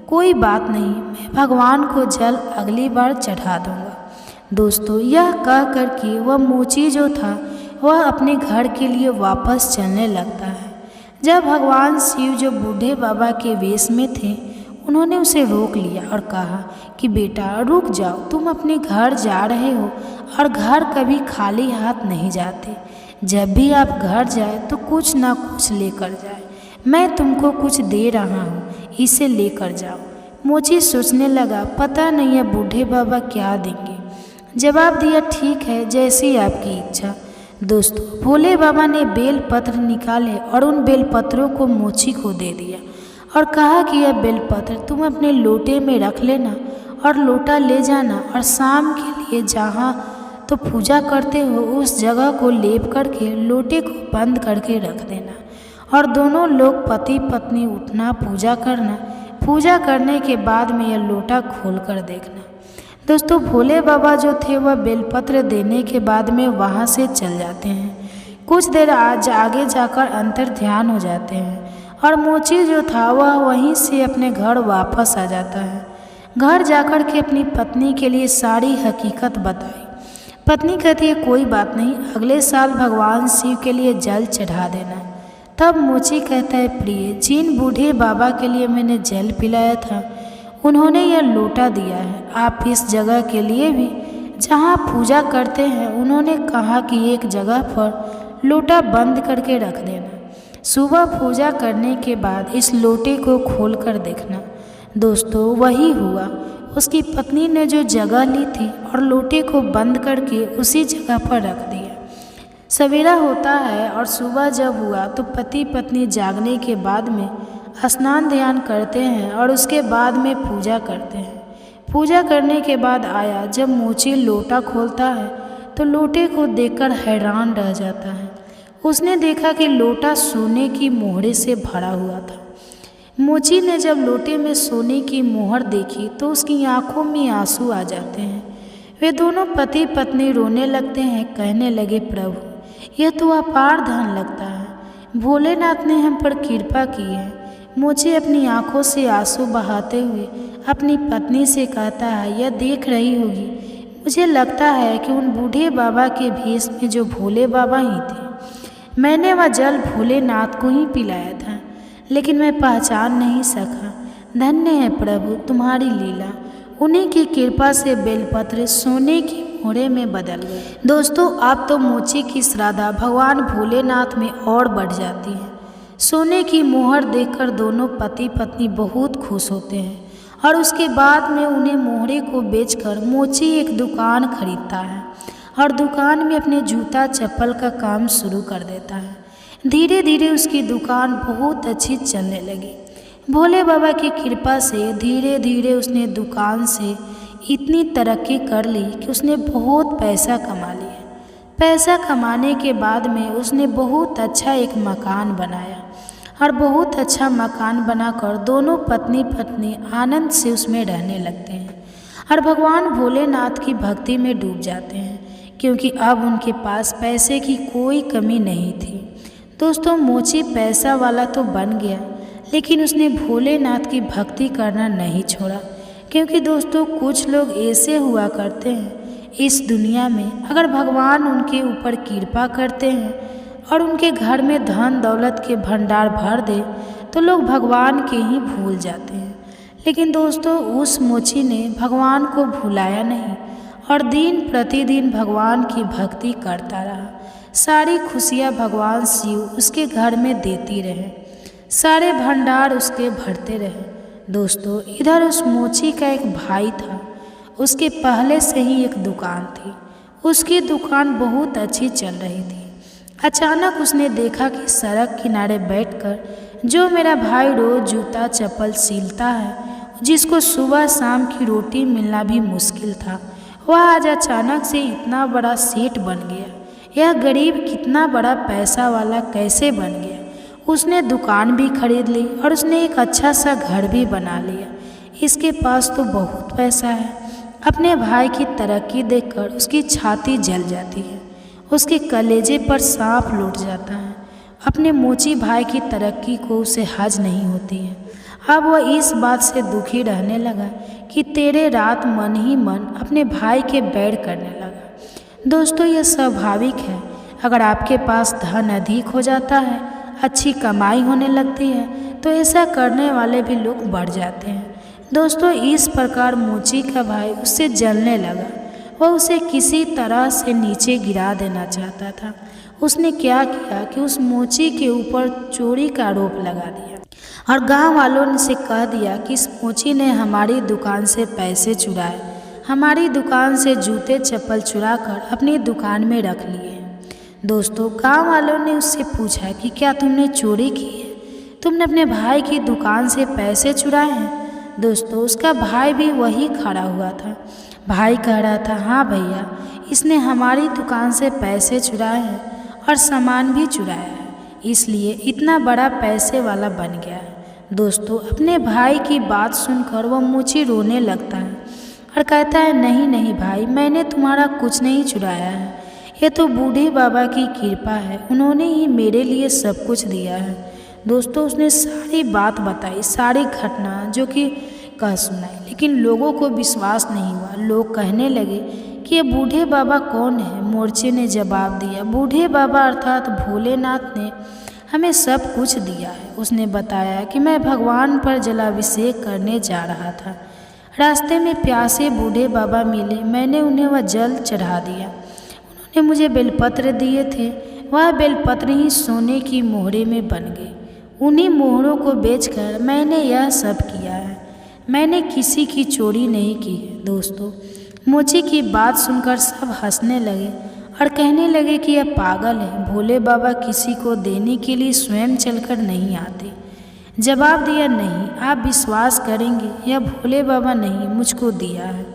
कोई बात नहीं, मैं भगवान को जल अगली बार चढ़ा दूँगा। दोस्तों, यह कह कर कि वह मोची जो था वह अपने घर के लिए वापस चलने लगता है। जब भगवान शिव जो बूढ़े बाबा के वेश में थे, उन्होंने उसे रोक लिया और कहा कि बेटा, रुक जाओ, तुम अपने घर जा रहे हो और घर कभी खाली हाथ नहीं जाते। जब भी आप घर जाए तो कुछ ना कुछ लेकर जाए। मैं तुमको कुछ दे रहा हूँ, इसे लेकर जाओ। मोची सोचने लगा, पता नहीं है बूढ़े बाबा क्या देंगे। जवाब दिया, ठीक है, जैसी आपकी इच्छा। दोस्तों, भोले बाबा ने बेलपत्र निकाले और उन बेलपत्रों को मोची को दे दिया और कहा कि यह बेलपत्र तुम अपने लोटे में रख लेना और लोटा ले जाना और शाम के लिए जहाँ तो पूजा करते हो उस जगह को लेप करके लोटे को बंद करके रख देना और दोनों लोग पति पत्नी उठना पूजा करना। पूजा करने के बाद में यह लोटा खोल कर देखना। दोस्तों भोले बाबा जो थे वह बेलपत्र देने के बाद में वहाँ से चल जाते हैं। कुछ देर आज आगे जाकर अंतर ध्यान हो जाते हैं और मोची जो था वह वहीं से अपने घर वापस आ जाता है। घर जाकर के अपनी पत्नी के लिए सारी हकीकत बताई। पत्नी कहती है कोई बात नहीं, अगले साल भगवान शिव के लिए जल चढ़ा देना। तब मोची कहता है प्रिय, जिन बूढ़े बाबा के लिए मैंने जल पिलाया था उन्होंने यह लोटा दिया है। आप इस जगह के लिए भी जहाँ पूजा करते हैं उन्होंने कहा कि एक जगह पर लोटा बंद करके रख देना। सुबह पूजा करने के बाद इस लोटे को खोल कर देखना। दोस्तों वही हुआ। उसकी पत्नी ने जो जगह ली थी और लोटे को बंद करके उसी जगह पर रख दिया। सवेरा होता है और सुबह जब हुआ तो पति पत्नी जागने के बाद में स्नान ध्यान करते हैं और उसके बाद में पूजा करते हैं। पूजा करने के बाद आया जब मोची लोटा खोलता है तो लोटे को देखकर हैरान रह जाता है। उसने देखा कि लोटा सोने की मोहरे से भरा हुआ था। मोची ने जब लोटे में सोने की मोहर देखी तो उसकी आंखों में आंसू आ जाते हैं। वे दोनों पति पत्नी रोने लगते हैं, कहने लगे प्रभु यह तो अपार धन लगता है, भोलेनाथ ने हम पर कृपा की है। मोची अपनी आंखों से आंसू बहाते हुए अपनी पत्नी से कहता है यह देख रही होगी, मुझे लगता है कि उन बूढ़े बाबा के भेष में जो भोले बाबा ही थे। मैंने वह जल भोलेनाथ को ही पिलाया था लेकिन मैं पहचान नहीं सका। धन्य है प्रभु तुम्हारी लीला। उन्हीं की कृपा से बेलपत्र सोने की मोहरे में बदल गए। दोस्तों अब तो मोची की श्रद्धा भगवान भोलेनाथ में और बढ़ जाती है। सोने की मोहर देखकर दोनों पति पत्नी बहुत खुश होते हैं और उसके बाद में उन्हें मोहरे को बेचकर मोची एक दुकान खरीदता है और दुकान में अपने जूता चप्पल का काम शुरू कर देता है। धीरे धीरे उसकी दुकान बहुत अच्छी चलने लगी। भोले बाबा की कृपा से धीरे धीरे उसने दुकान से इतनी तरक्की कर ली कि उसने बहुत पैसा कमा लिया। पैसा कमाने के बाद में उसने बहुत अच्छा एक मकान बनाया और बहुत अच्छा मकान बनाकर दोनों पत्नी पत्नी आनंद से उसमें रहने लगते हैं और भगवान भोलेनाथ की भक्ति में डूब जाते हैं क्योंकि अब उनके पास पैसे की कोई कमी नहीं थी। दोस्तों मोची पैसा वाला तो बन गया लेकिन उसने भोलेनाथ की भक्ति करना नहीं छोड़ा क्योंकि दोस्तों कुछ लोग ऐसे हुआ करते हैं इस दुनिया में, अगर भगवान उनके ऊपर कृपा करते हैं और उनके घर में धन दौलत के भंडार भर दे तो लोग भगवान के ही भूल जाते हैं। लेकिन दोस्तों उस मोची ने भगवान को भुलाया नहीं और दिन प्रतिदिन भगवान की भक्ति करता रहा। सारी खुशियाँ भगवान शिव उसके घर में देती रहे, सारे भंडार उसके भरते रहे। दोस्तों इधर उस मोची का एक भाई था, उसके पहले से ही एक दुकान थी। उसकी दुकान बहुत अच्छी चल रही थी। अचानक उसने देखा कि सड़क किनारे बैठकर जो मेरा भाई रोज जूता चप्पल सीलता है, जिसको सुबह शाम की रोटी मिलना भी मुश्किल था, वह आज अचानक से इतना बड़ा सेठ बन गया। यह गरीब कितना बड़ा पैसा वाला कैसे बन गया। उसने दुकान भी खरीद ली और उसने एक अच्छा सा घर भी बना लिया। इसके पास तो बहुत पैसा है। अपने भाई की तरक्की देखकर उसकी छाती जल जाती है, उसके कलेजे पर सांप लौट जाता है। अपने मोची भाई की तरक्की को उसे हज नहीं होती है। अब वह इस बात से दुखी रहने लगा कि तेरे रात मन ही मन अपने भाई के बैर करने लगा। दोस्तों यह स्वाभाविक है, अगर आपके पास धन अधिक हो जाता है, अच्छी कमाई होने लगती है तो ऐसा करने वाले भी लोग बढ़ जाते हैं। दोस्तों इस प्रकार मोची का भाई उससे जलने लगा। वह उसे किसी तरह से नीचे गिरा देना चाहता था। उसने क्या किया कि उस मोची के ऊपर चोरी का आरोप लगा दिया और गांव वालों ने से कह दिया कि इस मोची ने हमारी दुकान से पैसे चुराए, हमारी दुकान से जूते चप्पल चुरा कर अपनी दुकान में रख लिए। दोस्तों गांव वालों ने उससे पूछा कि क्या तुमने चोरी की है, तुमने अपने भाई की दुकान से पैसे चुराए हैं। दोस्तों उसका भाई भी वही खड़ा हुआ था। भाई कह रहा था, हाँ भैया, इसने हमारी दुकान से पैसे चुराए हैं और सामान भी चुराया है, इसलिए इतना बड़ा पैसे वाला बन गया है। दोस्तों अपने भाई की बात सुनकर वह मुची रोने लगता है और कहता है, नहीं नहीं भाई, मैंने तुम्हारा कुछ नहीं चुराया है, ये तो बूढ़े बाबा की कृपा है, उन्होंने ही मेरे लिए सब कुछ दिया है। दोस्तों उसने सारी बात बताई, सारी घटना जो कि कह सुनाई, लेकिन लोगों को विश्वास नहीं हुआ। लोग कहने लगे कि ये बूढ़े बाबा कौन है। मोर्चे ने जवाब दिया, बूढ़े बाबा अर्थात भोलेनाथ ने हमें सब कुछ दिया है। उसने बताया कि मैं भगवान पर जलाभिषेक करने जा रहा था, रास्ते में प्यासे बूढ़े बाबा मिले, मैंने उन्हें वह जल चढ़ा दिया। उन्होंने मुझे बेलपत्र दिए थे, वह बेलपत्र ही सोने की मोहरे में बन गए। उन्हीं मोहरों को बेचकर मैंने यह सब किया है, मैंने किसी की चोरी नहीं की है। दोस्तों मोची की बात सुनकर सब हंसने लगे और कहने लगे कि यह पागल है, भोले बाबा किसी को देने के लिए स्वयं चलकर नहीं आते। जवाब दिया, नहीं, आप विश्वास करेंगे, यह भोले बाबा नहीं मुझको दिया है।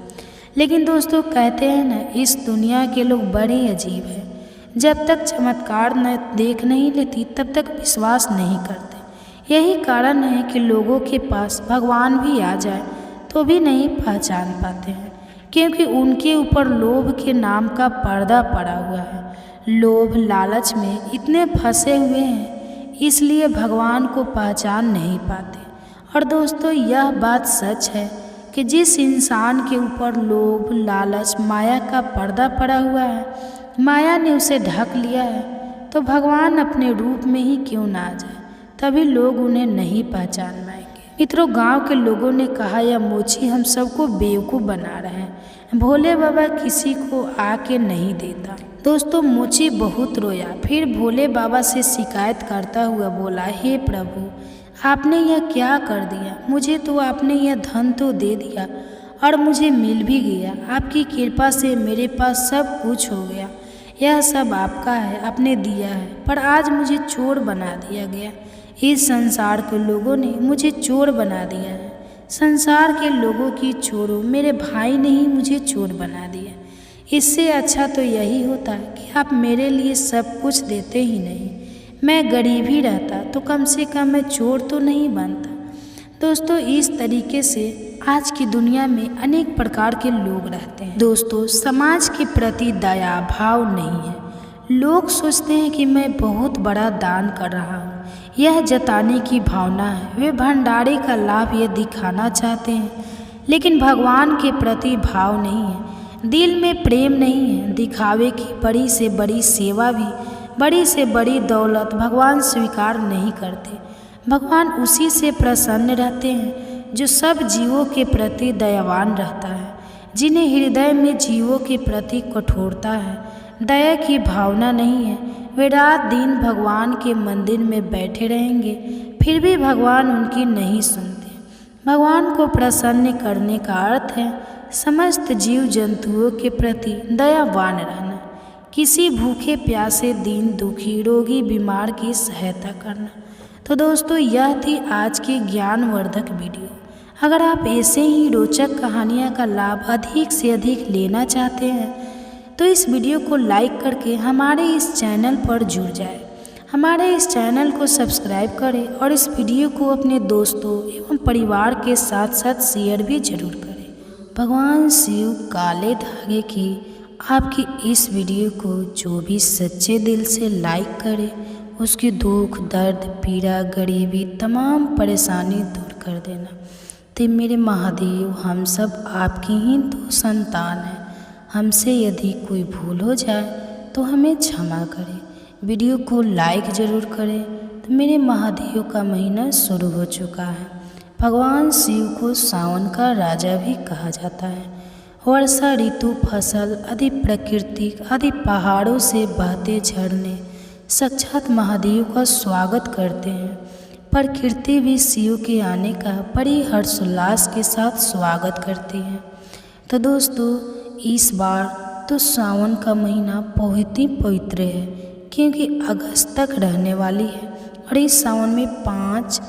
लेकिन दोस्तों कहते हैं ना, इस दुनिया के लोग बड़े अजीब हैं, जब तक चमत्कार न देख नहीं लेती तब तक विश्वास नहीं करते। यही कारण है कि लोगों के पास भगवान भी आ जाए तो भी नहीं पहचान पाते हैं, क्योंकि उनके ऊपर लोभ के नाम का पर्दा पड़ा हुआ है। लोभ लालच में इतने फंसे हुए हैं, इसलिए भगवान को पहचान नहीं पाते। और दोस्तों यह बात सच है कि जिस इंसान के ऊपर लोभ लालच माया का पर्दा पड़ा हुआ है, माया ने उसे ढक लिया है, तो भगवान अपने रूप में ही क्यों ना आ जाए, तभी लोग उन्हें नहीं पहचान पाएंगे। मित्रों गांव के लोगों ने कहा, यह मोची हम सबको बेवकूफ़ बना रहे हैं, भोले बाबा किसी को आके नहीं देता। दोस्तों मोची बहुत रोया, फिर भोले बाबा से शिकायत करता हुआ बोला, हे प्रभु, आपने यह क्या कर दिया, मुझे तो आपने यह धन तो दे दिया और मुझे मिल भी गया, आपकी कृपा से मेरे पास सब कुछ हो गया, यह सब आपका है, आपने दिया है, पर आज मुझे चोर बना दिया गया। इस संसार के लोगों ने मुझे चोर बना दिया है, संसार के लोगों की चोरों, मेरे भाई ने ही मुझे चोर बना दिया। इससे अच्छा तो यही होता कि आप मेरे लिए सब कुछ देते ही नहीं, मैं गरीब ही रहता तो कम से कम मैं चोर तो नहीं बनता। दोस्तों इस तरीके से आज की दुनिया में अनेक प्रकार के लोग रहते हैं। दोस्तों समाज के प्रति दया भाव नहीं है। लोग सोचते हैं कि मैं बहुत बड़ा दान कर रहा हूँ, यह जताने की भावना है। वे भंडारे का लाभ ये दिखाना चाहते हैं, लेकिन भगवान के प्रति भाव नहीं है, दिल में प्रेम नहीं है। दिखावे की बड़ी से बड़ी सेवा भी, बड़ी से बड़ी दौलत भगवान स्वीकार नहीं करते। भगवान उसी से प्रसन्न रहते हैं जो सब जीवों के प्रति दयावान रहता है, जिन्हें हृदय में जीवों के प्रति कठोरता है, दया की भावना नहीं है। वे रात दिन भगवान के मंदिर में बैठे रहेंगे, फिर भी भगवान उनकी नहीं सुनते। भगवान को प्रसन्न करने का अर्थ है समस्त जीव जंतुओं के प्रति दयावान रहना, किसी भूखे प्यासे दीन दुखी रोगी बीमार की सहायता करना। तो दोस्तों यह थी आज की ज्ञानवर्धक वीडियो। अगर आप ऐसे ही रोचक कहानियाँ का लाभ अधिक से अधिक लेना चाहते हैं तो इस वीडियो को लाइक करके हमारे इस चैनल पर जुड़ जाए, हमारे इस चैनल को सब्सक्राइब करें और इस वीडियो को अपने दोस्तों एवं परिवार के साथ साथ शेयर भी जरूर करें। भगवान शिव काले धागे की आपकी इस वीडियो को जो भी सच्चे दिल से लाइक करे, उसकी दुख दर्द पीड़ा गरीबी तमाम परेशानी दूर कर देना। तो मेरे महादेव, हम सब आपकी ही दो संतान हैं, हमसे यदि कोई भूल हो जाए तो हमें क्षमा करें। वीडियो को लाइक ज़रूर करें। तो मेरे महादेव का महीना शुरू हो चुका है। भगवान शिव को सावन का राजा भी कहा जाता है। वर्षा ऋतु फसल आदि प्राकृतिक आदि पहाड़ों से बहते झरने साक्षात महादेव का स्वागत करते हैं। प्रकृति भी शिव के आने का बड़ी हर्षोल्लास के साथ स्वागत करती है। तो दोस्तों इस बार तो सावन का महीना बहुत ही पवित्र है, क्योंकि अगस्त तक रहने वाली है और इस सावन में 5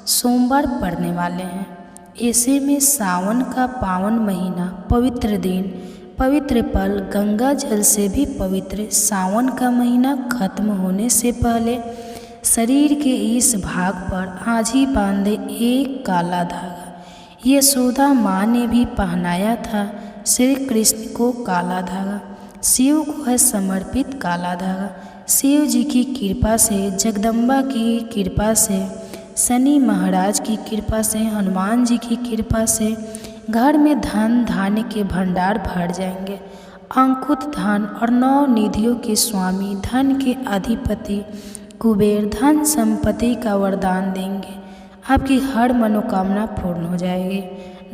सोमवार पड़ने वाले हैं। ऐसे में सावन का पावन महीना, पवित्र दिन, पवित्र पल, गंगा जल से भी पवित्र सावन का महीना खत्म होने से पहले शरीर के इस भाग पर आज ही बांधे एक काला धागा। यशोदा माँ ने भी पहनाया था श्री कृष्ण को काला धागा। शिव को है समर्पित काला धागा। शिव जी की कृपा से, जगदम्बा की कृपा से, शनि महाराज की कृपा से, हनुमान जी की कृपा से घर में धन धान्य के भंडार भर जाएंगे। अंकुत धन और 9 निधियों के स्वामी, धन के अधिपति कुबेर धन संपत्ति का वरदान देंगे। आपकी हर मनोकामना पूर्ण हो जाएगी।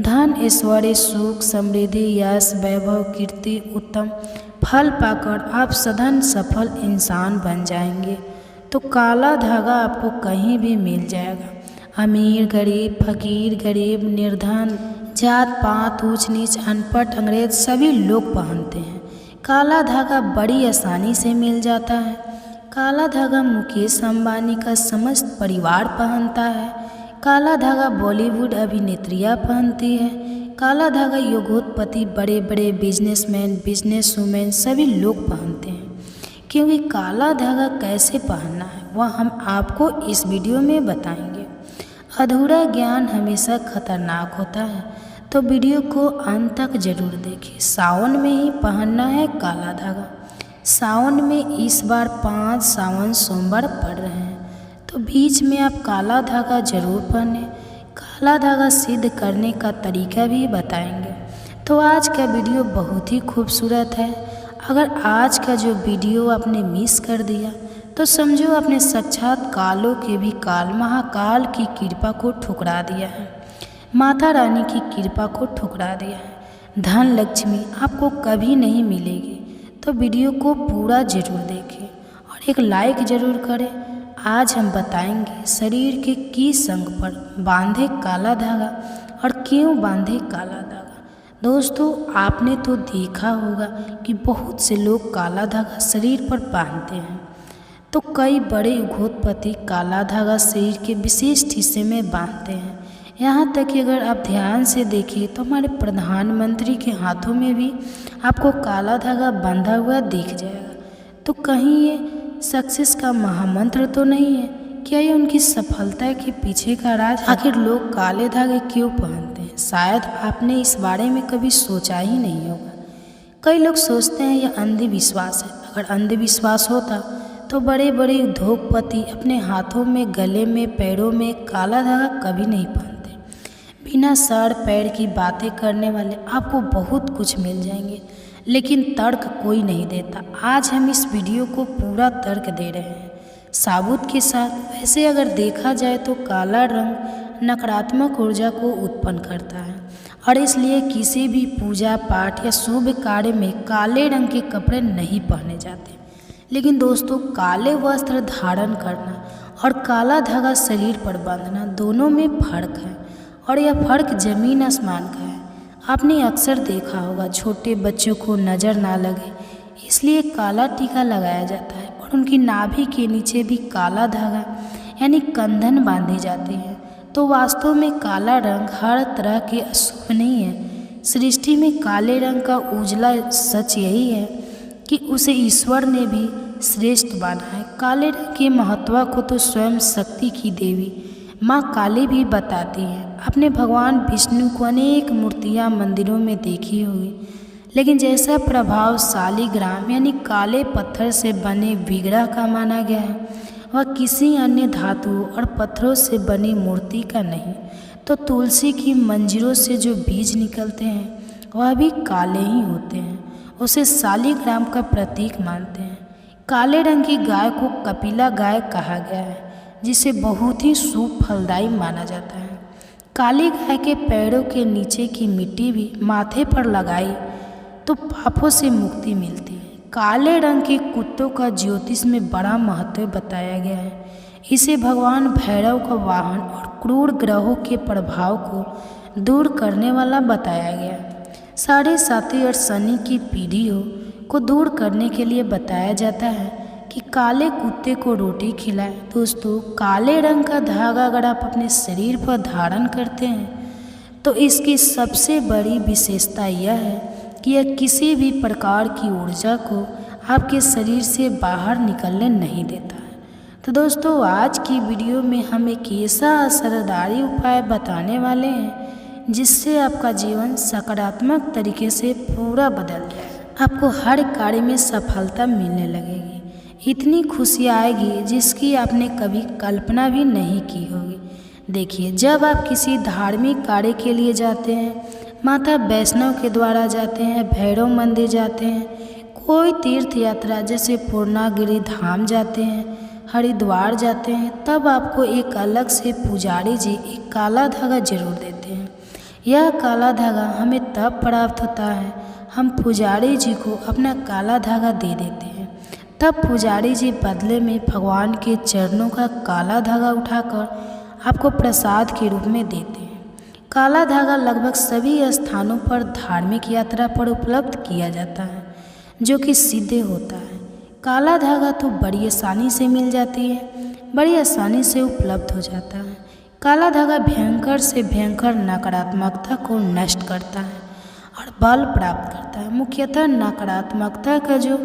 धन, ऐश्वर्य, सुख, समृद्धि, यश, वैभव, कीर्ति, उत्तम फल पाकर आप सधन सफल इंसान बन जाएंगे। तो काला धागा आपको कहीं भी मिल जाएगा। अमीर गरीब, फकीर गरीब, निर्धन, जात पात, ऊंच नीच, अनपढ़, अंग्रेज सभी लोग पहनते हैं। काला धागा बड़ी आसानी से मिल जाता है। काला धागा मुकेश अंबानी का समस्त परिवार पहनता है। काला धागा बॉलीवुड अभिनेत्रियां पहनती है। काला धागा योगोत्पत्ति, बड़े बड़े बिजनेसमैन, बिजनेसवुमेन सभी लोग पहनते हैं। क्योंकि काला धागा कैसे पहनना है वह हम आपको इस वीडियो में बताएंगे। अधूरा ज्ञान हमेशा खतरनाक होता है, तो वीडियो को अंत तक जरूर देखें। सावन में ही पहनना है काला धागा। सावन में इस बार 5 सावन सोमवार पड़ रहे हैं, तो बीच में आप काला धागा जरूर पहने। काला धागा सिद्ध करने का तरीका भी बताएंगे। तो आज का वीडियो बहुत ही खूबसूरत है। अगर आज का जो वीडियो आपने मिस कर दिया तो समझो आपने साक्षात कालों के भी काल महाकाल की कृपा को ठुकरा दिया है, माता रानी की कृपा को ठुकरा दिया है। धन लक्ष्मी आपको कभी नहीं मिलेगी। तो वीडियो को पूरा जरूर देखें और एक लाइक जरूर करें। आज हम बताएंगे शरीर के किस अंग पर बांधे काला धागा और क्यों बांधे काला धागा। दोस्तों, आपने तो देखा होगा कि बहुत से लोग काला धागा शरीर पर बांधते हैं। तो कई बड़े उद्योगपति काला धागा शरीर के विशिष्ट हिस्से में बांधते हैं। यहाँ तक कि अगर आप ध्यान से देखिए तो हमारे प्रधानमंत्री के हाथों में भी आपको काला धागा बंधा हुआ दिख जाएगा। तो कहीं ये सक्सेस का महामंत्र तो नहीं है? क्या ये उनकी सफलता के पीछे का राज? आखिर लोग काले धागे क्यों पहनते हैं? शायद आपने इस बारे में कभी सोचा ही नहीं होगा। कई लोग सोचते हैं यह अंधविश्वास है। अगर अंधविश्वास होता तो बड़े बड़े उद्योगपति अपने हाथों में, गले में, पैरों में काला धागा कभी नहीं पहनते। बिना सर पैर की बातें करने वाले आपको बहुत कुछ मिल जाएंगे, लेकिन तर्क कोई नहीं देता। आज हम इस वीडियो को पूरा तर्क दे रहे हैं, साबुत के साथ। वैसे अगर देखा जाए तो काला रंग नकारात्मक ऊर्जा को उत्पन्न करता है और इसलिए किसी भी पूजा पाठ या शुभ कार्य में काले रंग के कपड़े नहीं पहने जाते। लेकिन दोस्तों, काले वस्त्र धारण करना और काला धागा शरीर पर बांधना दोनों में फ़र्क है, और यह फ़र्क ज़मीन आसमान का है। आपने अक्सर देखा होगा छोटे बच्चों को नज़र ना लगे इसलिए काला टीका लगाया जाता है और उनकी नाभि के नीचे भी काला धागा यानी कंधन बांधी जाती है। तो वास्तव में काला रंग हर तरह के अशुभ नहीं है। सृष्टि में काले रंग का उजला सच यही है कि उसे ईश्वर ने भी श्रेष्ठ माना है। काले रंग के महत्व को तो स्वयं शक्ति की देवी माँ काली भी बताती है। आपने भगवान विष्णु को अनेक मूर्तियाँ मंदिरों में देखी होगी, लेकिन जैसा प्रभाव शालिग्राम यानी काले पत्थर से बने विग्रह का माना गया है वह किसी अन्य धातु और पत्थरों से बनी मूर्ति का नहीं। तो तुलसी की मंजीरों से जो बीज निकलते हैं वह भी काले ही होते हैं। उसे शालिग्राम का प्रतीक मानते हैं। काले रंग की गाय को कपिला गाय कहा गया है, जिसे बहुत ही शुभ फलदायी माना जाता है। काली गाय के पैरों के नीचे की मिट्टी भी माथे पर लगाई तो पापों से मुक्ति मिलती है। काले रंग के कुत्तों का ज्योतिष में बड़ा महत्व बताया गया है। इसे भगवान भैरव का वाहन और क्रूर ग्रहों के प्रभाव को दूर करने वाला बताया गया है। साढ़े साथी और शनि की पीढ़ियों को दूर करने के लिए बताया जाता है कि काले कुत्ते को रोटी खिलाएं। दोस्तों, काले रंग का धागा अगर आप अपने शरीर पर धारण करते हैं तो इसकी सबसे बड़ी विशेषता यह है कि यह किसी भी प्रकार की ऊर्जा को आपके शरीर से बाहर निकलने नहीं देता है। तो दोस्तों, आज की वीडियो में हम एक ऐसा असरदारी उपाय बताने वाले हैं जिससे आपका जीवन सकारात्मक तरीके से पूरा बदल जाए। आपको हर कार्य में सफलता मिलने लगेगी, इतनी खुशी आएगी जिसकी आपने कभी कल्पना भी नहीं की होगी। देखिए, जब आप किसी धार्मिक कार्य के लिए जाते हैं, माता वैष्णव के द्वारा जाते हैं, भैरव मंदिर जाते हैं, कोई तीर्थ यात्रा जैसे पूर्णागिरि धाम जाते हैं, हरिद्वार जाते हैं, तब आपको एक अलग से पुजारी जी एक काला धागा जरूर देते हैं। यह काला धागा हमें तब प्राप्त होता है हम पुजारी जी को अपना काला धागा दे देते हैं। तब पुजारी जी बदले में भगवान के चरणों का काला धागा उठाकर आपको प्रसाद के रूप में देते हैं। काला धागा लगभग सभी स्थानों पर धार्मिक यात्रा पर उपलब्ध किया जाता है, जो कि सिद्ध होता है। काला धागा तो बड़ी आसानी से मिल जाती है, बड़ी आसानी से उपलब्ध हो जाता है। काला धागा भयंकर से भयंकर नकारात्मकता को नष्ट करता है और बल प्राप्त करता है। मुख्यतः नकारात्मकता का जो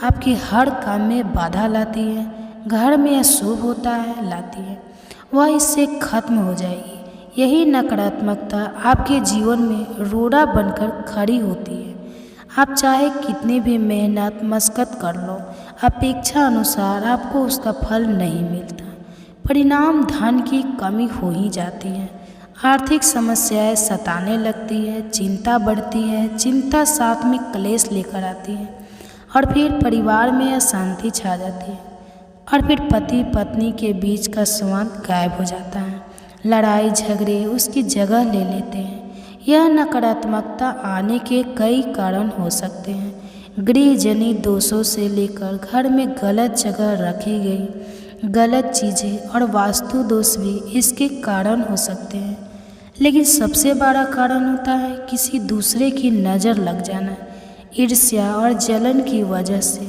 आपके हर काम में बाधा लाती है, घर में अशुभ होता है लाती है, वह इससे खत्म हो जाएगी। यही नकारात्मकता आपके जीवन में रोड़ा बनकर खड़ी होती है। आप चाहे कितनी भी मेहनत मशक्कत कर लो, अपेक्षा अनुसार आपको उसका फल नहीं मिलता। परिणाम धन की कमी हो ही जाती है, आर्थिक समस्याएं सताने लगती है, चिंता बढ़ती है, चिंता साथ में क्लेश लेकर आती है और फिर परिवार में अशांति छा जाती है और फिर पति पत्नी के बीच का संवाद गायब हो जाता है। लड़ाई झगड़े उसकी जगह ले लेते हैं। यह नकारात्मकता आने के कई कारण हो सकते हैं। गृहजनित दोषों से लेकर घर में गलत जगह रखी गई गलत चीज़ें और वास्तु दोष भी इसके कारण हो सकते हैं। लेकिन सबसे बड़ा कारण होता है किसी दूसरे की नज़र लग जाना, ईर्ष्या और जलन की वजह से।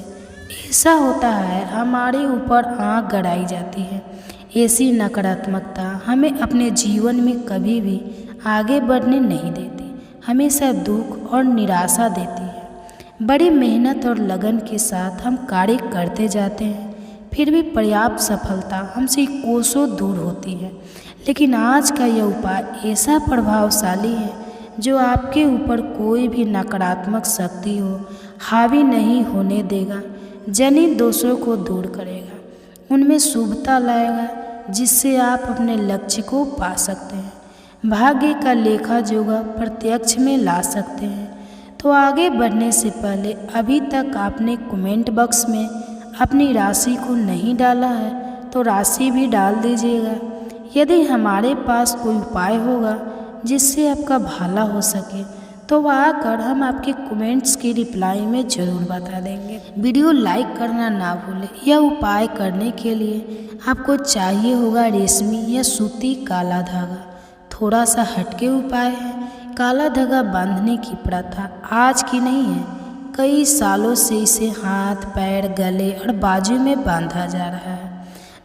ऐसा होता है हमारे ऊपर आँख गड़ाई जाती है। ऐसी नकारात्मकता हमें अपने जीवन में कभी भी आगे बढ़ने नहीं देती, हमेशा दुख और निराशा देती है। बड़ी मेहनत और लगन के साथ हम कार्य करते जाते हैं, फिर भी पर्याप्त सफलता हमसे कोसों दूर होती है। लेकिन आज का यह उपाय ऐसा प्रभावशाली है जो आपके ऊपर कोई भी नकारात्मक शक्ति हो हावी नहीं होने देगा। जनित दोषों को दूर करेगा, उनमें शुभता लाएगा, जिससे आप अपने लक्ष्य को पा सकते हैं, भाग्य का लेखा जोखा प्रत्यक्ष में ला सकते हैं। तो आगे बढ़ने से पहले अभी तक आपने कमेंट बॉक्स में अपनी राशि को नहीं डाला है तो राशि भी डाल दीजिएगा। यदि हमारे पास कोई उपाय होगा जिससे आपका भला हो सके तो वह आकर हम आपके कमेंट्स की रिप्लाई में ज़रूर बता देंगे। वीडियो लाइक करना ना भूलें। यह उपाय करने के लिए आपको चाहिए होगा रेशमी या सूती काला धागा। थोड़ा सा हटके उपाय है। काला धागा बांधने की प्रथा आज की नहीं है, कई सालों से इसे हाथ पैर गले और बाजू में बांधा जा रहा है।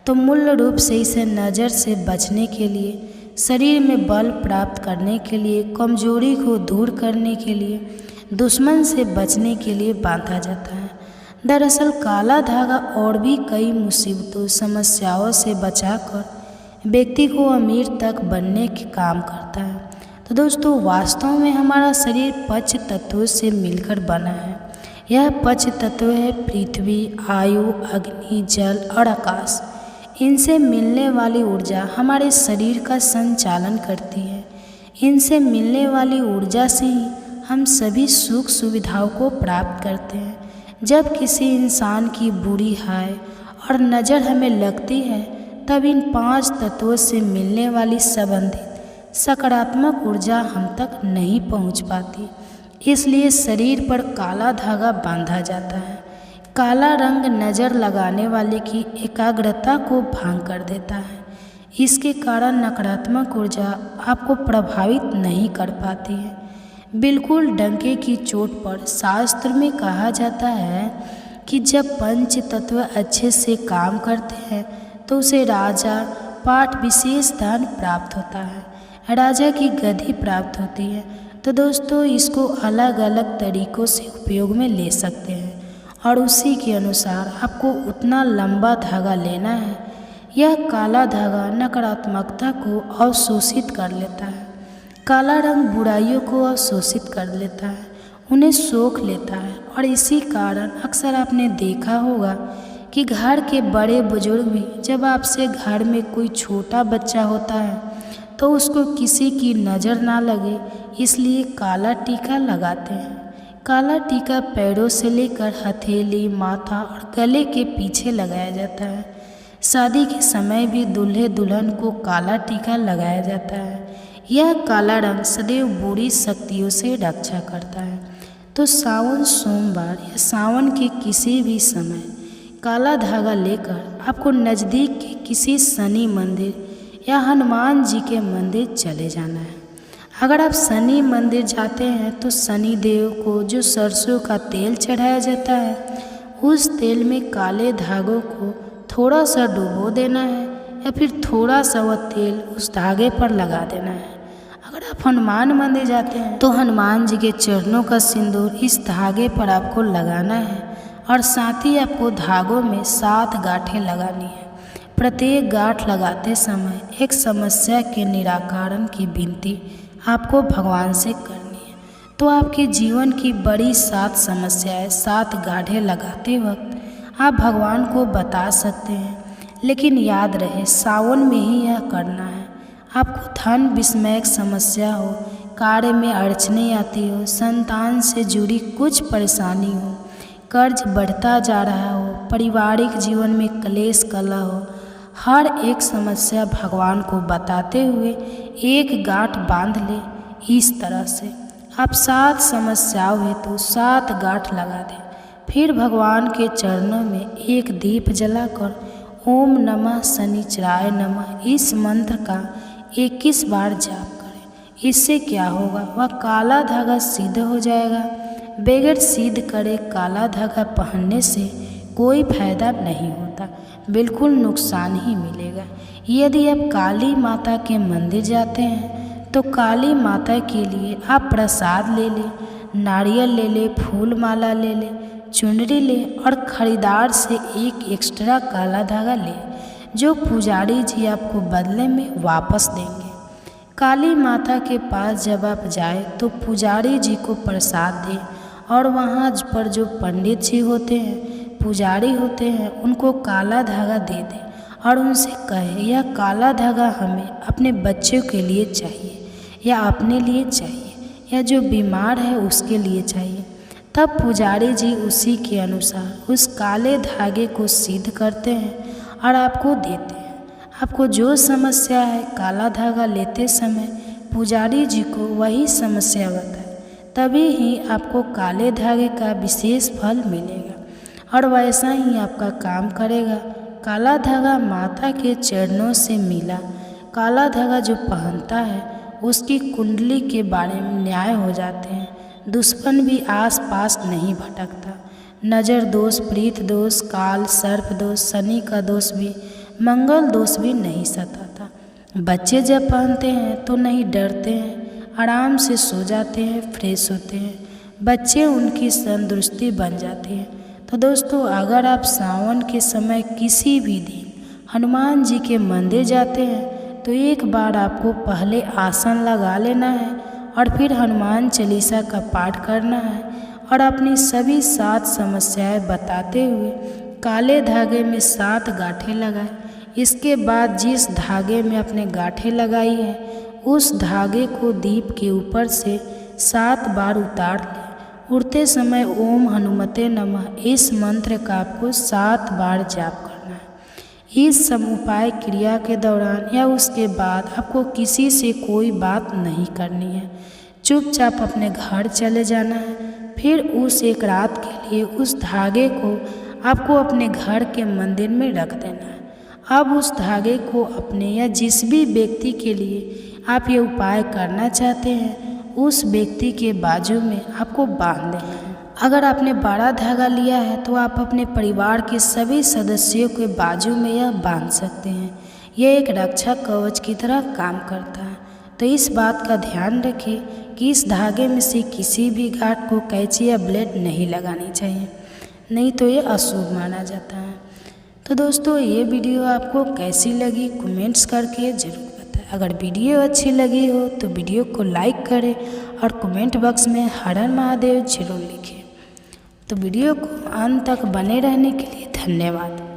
तो मूल रूप से इसे नज़र से बचने के लिए, शरीर में बल प्राप्त करने के लिए, कमजोरी को दूर करने के लिए, दुश्मन से बचने के लिए बांधा जाता है। दरअसल काला धागा और भी कई मुसीबतों समस्याओं से बचाकर व्यक्ति को अमीर तक बनने के काम करता है। तो दोस्तों, वास्तव में हमारा शरीर पंच तत्वों से मिलकर बना है। यह पंच तत्व है पृथ्वी, आयु, अग्नि, जल और आकाश। इनसे मिलने वाली ऊर्जा हमारे शरीर का संचालन करती है। इनसे मिलने वाली ऊर्जा से ही हम सभी सुख सुविधाओं को प्राप्त करते हैं। जब किसी इंसान की बुरी हाय और नज़र हमें लगती है तब इन 5 तत्वों से मिलने वाली संबंधित सकारात्मक ऊर्जा हम तक नहीं पहुंच पाती। इसलिए शरीर पर काला धागा बांधा जाता है। काला रंग नज़र लगाने वाले की एकाग्रता को भंग कर देता है। इसके कारण नकारात्मक ऊर्जा आपको प्रभावित नहीं कर पाती है। बिल्कुल डंके की चोट पर शास्त्र में कहा जाता है कि जब पंच तत्व अच्छे से काम करते हैं तो उसे राजा पाठ विशेष धन प्राप्त होता है। राजा की गद्दी प्राप्त होती है। तो दोस्तों इसको अलग अलग तरीक़ों से उपयोग में ले सकते हैं और उसी के अनुसार आपको उतना लंबा धागा लेना है। यह काला धागा नकारात्मकता को अवशोषित कर लेता है। काला रंग बुराइयों को अवशोषित कर लेता है, उन्हें सोख लेता है। और इसी कारण अक्सर आपने देखा होगा कि घर के बड़े बुजुर्ग भी जब आपसे घर में कोई छोटा बच्चा होता है तो उसको किसी की नज़र ना लगे इसलिए काला टीका लगाते हैं। काला टीका पैरों से लेकर हथेली, माथा और गले के पीछे लगाया जाता है। शादी के समय भी दूल्हे दुल्हन को काला टीका लगाया जाता है। यह काला रंग सदैव बुरी शक्तियों से रक्षा करता है। तो सावन सोमवार या सावन के किसी भी समय काला धागा लेकर आपको नज़दीक के किसी शनि मंदिर या हनुमान जी के मंदिर चले जाना है। अगर आप शनि मंदिर जाते हैं तो शनि देव को जो सरसों का तेल चढ़ाया जाता है उस तेल में काले धागों को थोड़ा सा डुबो देना है या फिर थोड़ा सा वह तेल उस धागे पर लगा देना है। अगर आप हनुमान मंदिर जाते हैं तो हनुमान जी के चरणों का सिंदूर इस धागे पर आपको लगाना है और साथ ही आपको धागों में 7 गांठें लगानी है। प्रत्येक गांठ लगाते समय एक समस्या के निराकरण की विनती आपको भगवान से करनी है। तो आपके जीवन की बड़ी 7 समस्याएं 7 गांठें लगाते वक्त आप भगवान को बता सकते हैं, लेकिन याद रहे सावन में ही यह करना है। आपको धन विषमयक समस्या हो, कार्य में अड़चने आती हो, संतान से जुड़ी कुछ परेशानी हो, कर्ज बढ़ता जा रहा हो, पारिवारिक जीवन में क्लेश कला हो, हर एक समस्या भगवान को बताते हुए एक गांठ बांध ले। इस तरह से आप 7 समस्याओं हेतु 7 गांठ लगा दें। फिर भगवान के चरणों में एक दीप जलाकर ओम नमः शनिचराय नमः इस मंत्र का 21 बार जाप करें। इससे क्या होगा, वह काला धागा सिद्ध हो जाएगा। बगैर सिद्ध करे काला धागा पहनने से कोई फायदा नहीं होता, बिल्कुल नुकसान ही मिलेगा। यदि आप काली माता के मंदिर जाते हैं तो काली माता के लिए आप प्रसाद ले लें, नारियल ले लें, फूल माला ले लें, चुनरी लें और खरीदार से एक एक्स्ट्रा काला धागा लें जो पुजारी जी आपको बदले में वापस देंगे। काली माता के पास जब आप जाए तो पुजारी जी को प्रसाद दें और वहाँ पर जो पंडित जी होते हैं, पुजारी होते हैं, उनको काला धागा दे दें और उनसे कहे यह काला धागा हमें अपने बच्चों के लिए चाहिए या अपने लिए चाहिए या जो बीमार है उसके लिए चाहिए। तब पुजारी जी उसी के अनुसार उस काले धागे को सिद्ध करते हैं और आपको देते हैं। आपको जो समस्या है काला धागा लेते समय पुजारी जी को वही समस्या बताए, तभी ही आपको काले धागे का विशेष फल मिलेगा और वैसा ही आपका काम करेगा। काला धागा माता के चरणों से मिला। काला धागा जो पहनता है उसकी कुंडली के बारे में न्याय हो जाते हैं। दुश्मन भी आस पास नहीं भटकता। नज़र दोष, प्रीत दोष, काल सर्प दोष, शनि का दोष भी, मंगल दोष भी नहीं सताता। बच्चे जब पहनते हैं तो नहीं डरते हैं, आराम से सो जाते हैं, फ्रेश होते हैं। बच्चे उनकी तंदुरुस्ती बन जाती है। तो दोस्तों अगर आप सावन के समय किसी भी दिन हनुमान जी के मंदिर जाते हैं तो एक बार आपको पहले आसन लगा लेना है और फिर हनुमान चालीसा का पाठ करना है और अपनी सभी 7 समस्याएं बताते हुए काले धागे में 7 गांठें लगाएं। इसके बाद जिस धागे में आपने गांठें लगाई है उस धागे को दीप के ऊपर से 7 बार उतार लें। उड़ते समय ओम हनुमते नमः इस मंत्र का आपको 7 बार जाप करना है। इस सब उपाय क्रिया के दौरान या उसके बाद आपको किसी से कोई बात नहीं करनी है। चुपचाप अपने घर चले जाना है। फिर उस एक रात के लिए उस धागे को आपको अपने घर के मंदिर में रख देना है। अब उस धागे को अपने या जिस भी व्यक्ति के लिए आप ये उपाय करना चाहते हैं उस व्यक्ति के बाजू में आपको बांध देना है। अगर आपने बड़ा धागा लिया है तो आप अपने परिवार के सभी सदस्यों के बाजू में यह बांध सकते हैं। यह एक रक्षा कवच की तरह काम करता है। तो इस बात का ध्यान रखें कि इस धागे में से किसी भी गांठ को कैंची या ब्लेड नहीं लगानी चाहिए, नहीं तो ये अशुभ माना जाता है। तो दोस्तों ये वीडियो आपको कैसी लगी कमेंट्स करके ज़रूर बताएं। अगर वीडियो अच्छी लगी हो तो वीडियो को लाइक करें और कमेंट बॉक्स में हर हर महादेव जरूर लिखें। तो वीडियो को अंत तक बने रहने के लिए धन्यवाद।